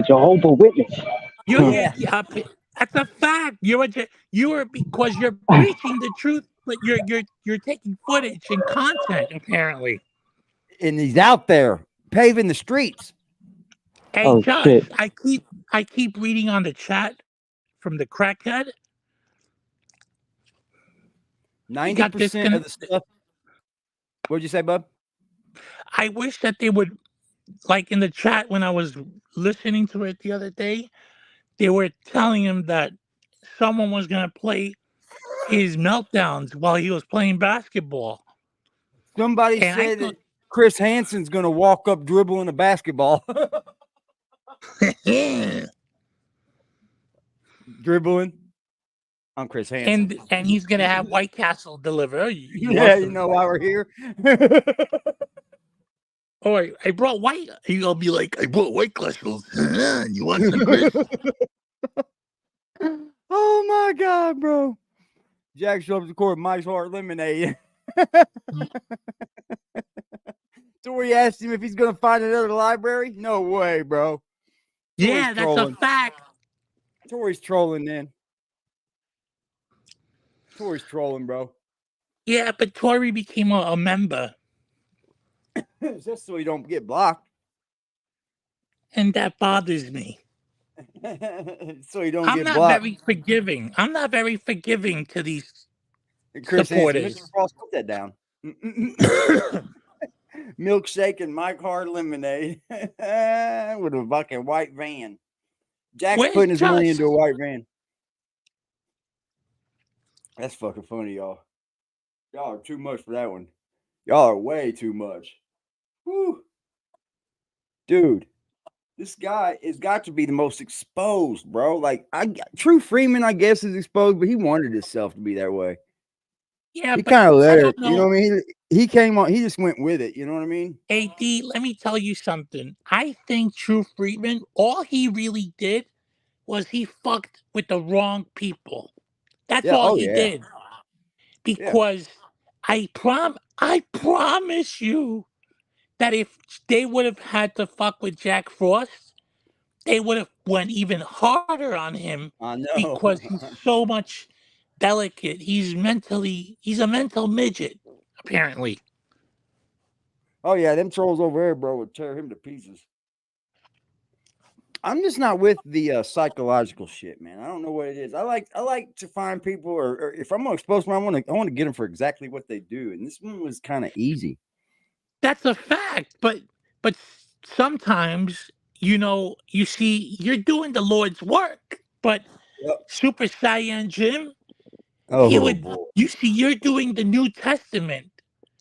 Jehovah Witness. That's a fact. You're because you're preaching the truth, but you're taking footage and content, apparently. And he's out there paving the streets. Hey, Josh, shit. I keep reading on the chat from the crackhead. 90% of the stuff. What'd you say, bub? I wish that they would, like in the chat when I was listening to it the other day, they were telling him that someone was going to play his meltdowns while he was playing basketball. Somebody said that Chris Hansen's going to walk up dribbling a basketball. dribbling. I'm Chris Hansen. And he's gonna have White Castle deliver. Oh, you Yeah, want you some? know why we're here. Oh, I brought white. He'll be like, I brought White Castle. You want some, Chris? Oh my God, bro. Jack shows up to court, Mike's Hard Lemonade. So we asked him if he's gonna find another library. No way, bro. Yeah, that's trolling. a fact. Tori's trolling, then. Tori's trolling, bro. Yeah, but Tory became a member, Just so he don't get blocked. and that bothers me. So he don't I'm get not blocked. very forgiving. I'm not very forgiving to these Chris Hansen, supporters. Mr. Frost, put that down. Milkshake and Mike Hard Lemonade with a fucking white van. Jack's Where's putting his money Just? into a white van. That's fucking funny, y'all. Y'all are too much for that one. Y'all are way too much. Whew. Dude, this guy has got to be the most exposed, bro. Like, True Freeman, I guess, is exposed, but he wanted himself to be that way. Yeah, He but kind of I let it, don't know. you know what I mean? He came on, he just went with it, you know what I mean? AD, let me tell you something. I think True Freeman, all he really did was he fucked with the wrong people. That's Yeah, all oh he yeah. did. Because I promise you that if they would have had to fuck with Jack Frost, they would have went even harder on him I know. because he's so much delicate. He's a mental midget, apparently. Oh yeah, them trolls over there, bro, would tear him to pieces. I'm just not with the psychological shit, man. I don't know what it is. I like to find people, or if I'm gonna expose them, I want to get them for exactly what they do. And this one was kind of easy. That's a fact, but sometimes you see you're doing the Lord's work, but Super Saiyan Jim, Oh, you see you're doing the New Testament.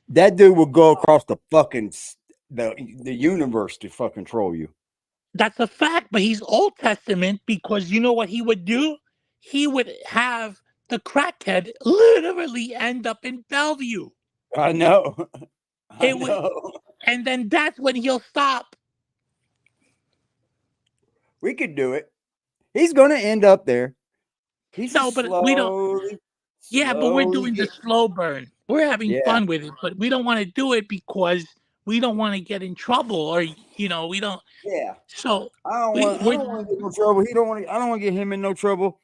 that dude will go across the fucking the universe to fucking troll you. That's a fact, but he's Old Testament because you know what he would do? He would have the crackhead literally end up in Bellevue. I know. I It would, know. and then that's when he'll stop. We could do it. He's gonna end up there. He's No, just but we don't. Yeah, but we're doing the slow burn. We're having fun with it, but we don't want to do it because we don't want to get in trouble, or we don't. Yeah. So I don't want to get in no trouble. He don't want. I don't want to get him in no trouble.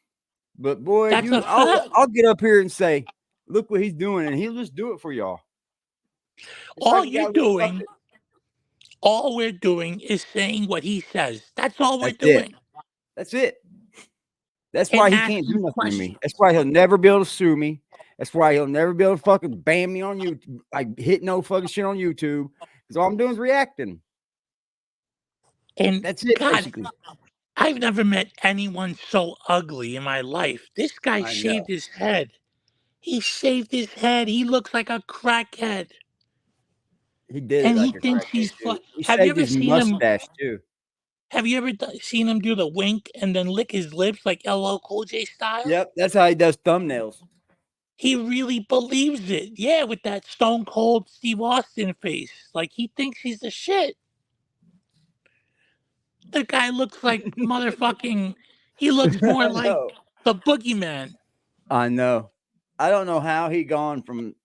But boy, That's a fact. I'll get up here and say, look what he's doing, and he'll just do it for y'all. It's all like you're doing, all we're doing is saying what he says. That's all we're doing. That's it. That's why he can't do nothing to me. That's why he'll never be able to sue me. That's why he'll never be able to fucking ban me on YouTube. Like hit no fucking shit on YouTube. Because all I'm doing is reacting. And that's it, God, basically. I've never met anyone so ugly in my life. This guy shaved his head. He shaved his head. He looks like a crackhead. He did and it like he thinks he's fun. He Have you shaved ever his seen mustache too. Have you ever seen him do the wink and then lick his lips like LL Cool J style? Yep, that's how he does thumbnails. He really believes it. Yeah, with that stone cold Steve Austin face. Like he thinks he's the shit. The guy looks like motherfucking. He looks more like the boogeyman. I know. I don't know how he gone from.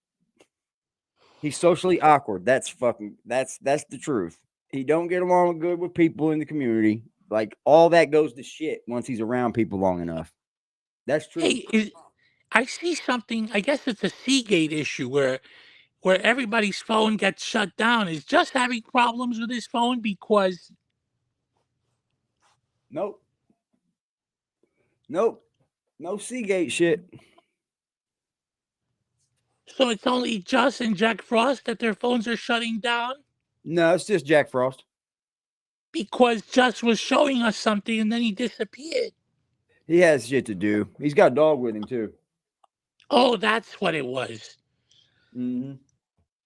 He's socially awkward. That's the truth. He don't get along good with people in the community. Like all that goes to shit once he's around people long enough. That's true. Hey, I see something. I guess it's a Seagate issue where everybody's phone gets shut down. Is Just having problems with his phone because. Nope. No Seagate shit. So it's only Just and Jack Frost that their phones are shutting down? No, it's just Jack Frost. Because Just was showing us something and then he disappeared. He has shit to do. He's got a dog with him too. Oh, that's what it was. Mm-hmm.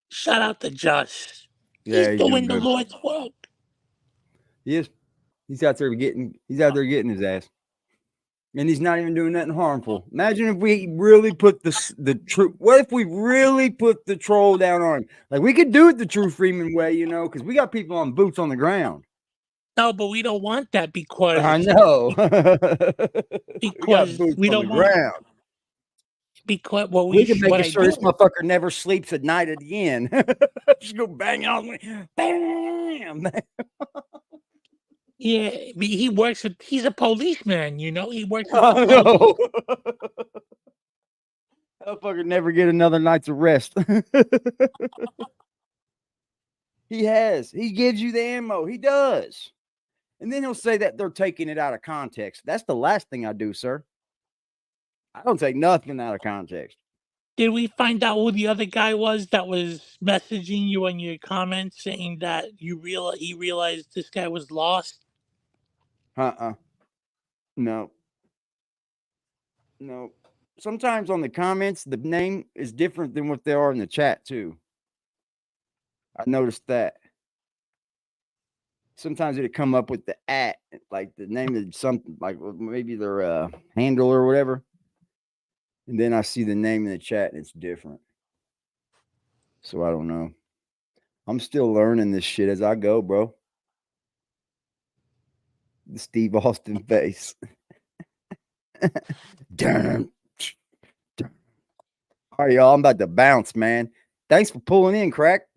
Shout out to Just. Yeah, he's doing the Lord's work. He is. He's out there getting his ass. And he's not even doing nothing harmful. Imagine if we really put the true. What if we really put the troll down on him? Like we could do it the True Freeman way, you know, because we got people on boots on the ground. No, but we don't want that because I know. because we don't want ground. because well We can make sure this do, motherfucker never sleeps at night again. Just go bang on, bam. yeah, he works with. He's a policeman, you know. He works with. I know. Motherfucker never get another night's of rest. He has. He gives you the ammo. He does. And then he'll say that they're taking it out of context. That's the last thing I do, sir. I don't take nothing out of context. Did we find out who the other guy was that was messaging you in your comments saying that he realized this guy was lost? No. Sometimes on the comments, the name is different than what they are in the chat too. I noticed that. Sometimes it'd come up with the @ like the name of something, like maybe their handle or whatever. And then I see the name in the chat and it's different. So I don't know. I'm still learning this shit as I go, bro. The Steve Austin face. Damn. All right, y'all. I'm about to bounce, man. Thanks for pulling in, Crack.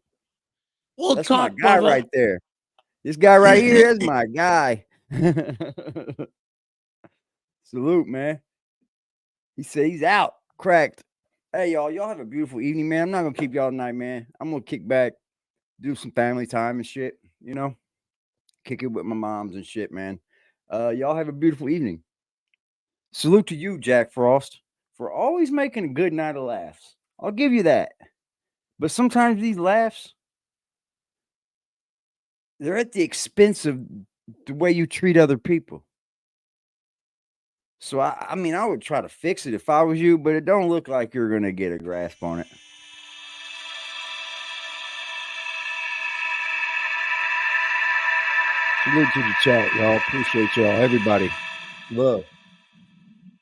We'll That's talk, my guy brother. right there. This guy right here is my guy. Salute, man. He said he's out. Cracked. Hey, y'all have a beautiful evening, man. I'm not going to keep y'all tonight, man. I'm going to kick back, do some family time and shit, you know, kick it with my moms and shit, man. Y'all have a beautiful evening. Salute to you, Jack Frost, for always making a good night of laughs. I'll give you that. But sometimes these laughs, they're at the expense of the way you treat other people. So, I mean, I would try to fix it if I was you, but it don't look like you're going to get a grasp on it. Salute to the chat, y'all. Appreciate y'all. Everybody. Love.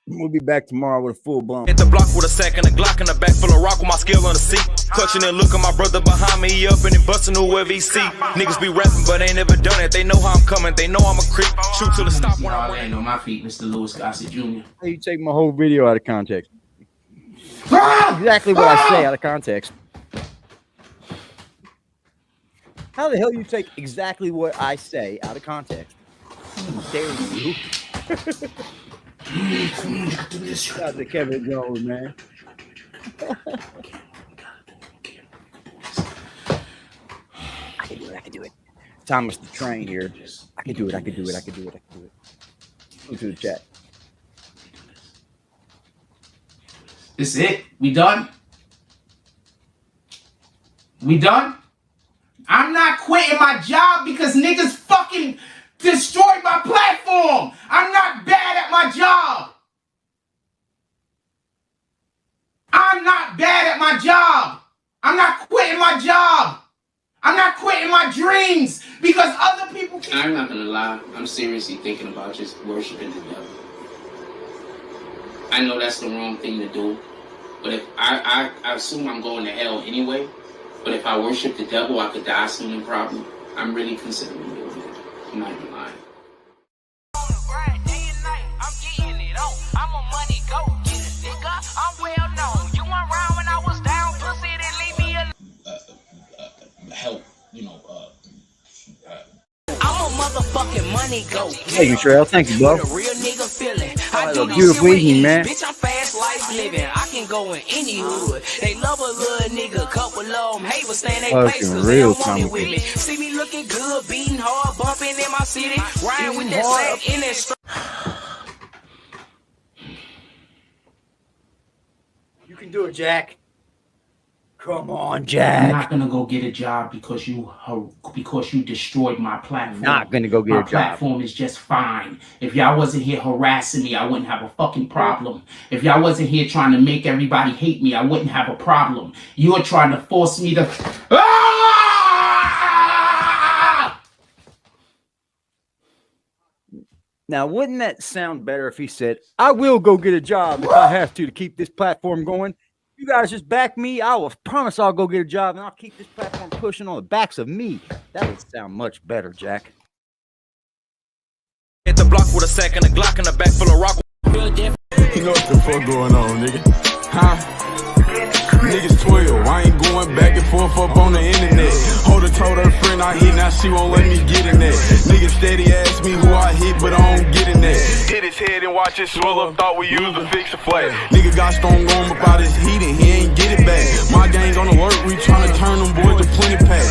We'll be back tomorrow with a full blown. Hit the block with a sack and a Glock in the back full of rock with my skill on the seat. Clutching and looking my brother behind me, he up and he busting whoever he see. Niggas be rapping, but ain't never done it. They know how I'm coming, they know I'm a creep. Shoot till the stop when I land on my feet, Mr. Lewis Gossett Jr. You take my whole video out of context. Exactly what I say out of context. How the hell you take exactly what I say out of context? How dare you? Shout out to Kevin Jones, man. I can do it. Thomas the Train here. I can do it. Go to the chat. This it? We done? We done? I'm not quitting my job because niggas fucking destroyed my platform. I'm not bad at my job. I'm not bad at my job. I'm not quitting my job. I'm not quitting my dreams because other people can. I'm not gonna lie. I'm seriously thinking about just worshiping the devil. I know that's the wrong thing to do, but if I assume I'm going to hell anyway. But if I worship the devil, I could die soon, probably. I'm really considering doing it. I'm not even lying. Help, you know, I'm a motherfucking money go. Thank you, Trail. Thank you, bro. Real nigga feeling. I do beautiful evening, man. Bitch, I'm fast life living. I can go in any hood. They love a little nigga. Couple of them hate, but stay in their place cause they don't want it with me. See me looking good, beating hard, bumping in my city. Riding with that sack in that street. You can do it, Jack. Come on, Jack. I'm not gonna go get a job because you destroyed my platform. Not gonna go get a job. My platform is just fine. If y'all wasn't here harassing me, I wouldn't have a fucking problem. If y'all wasn't here trying to make everybody hate me, I wouldn't have a problem. You are trying to force me to. Now, wouldn't that sound better if he said, I will go get a job if I have to keep this platform going? You guys just back me. I will promise I'll go get a job and I'll keep this platform pushing on the backs of me. That would sound much better, Jack. Hit the block with a sack and a Glock in the back full of rock. You know what the fuck going on, nigga? Huh? Niggas 12, I ain't going back and forth up on the internet. Holder told her friend I hit, now she won't let me get in that. Niggas steady ask me who I hit, but I don't get in that. Hit his head and watch it swell up, thought we used to fix a flat. Nigga got strong arm about his heat and he ain't get it back. My gang on alert, we tryna turn them boys to plenty pack.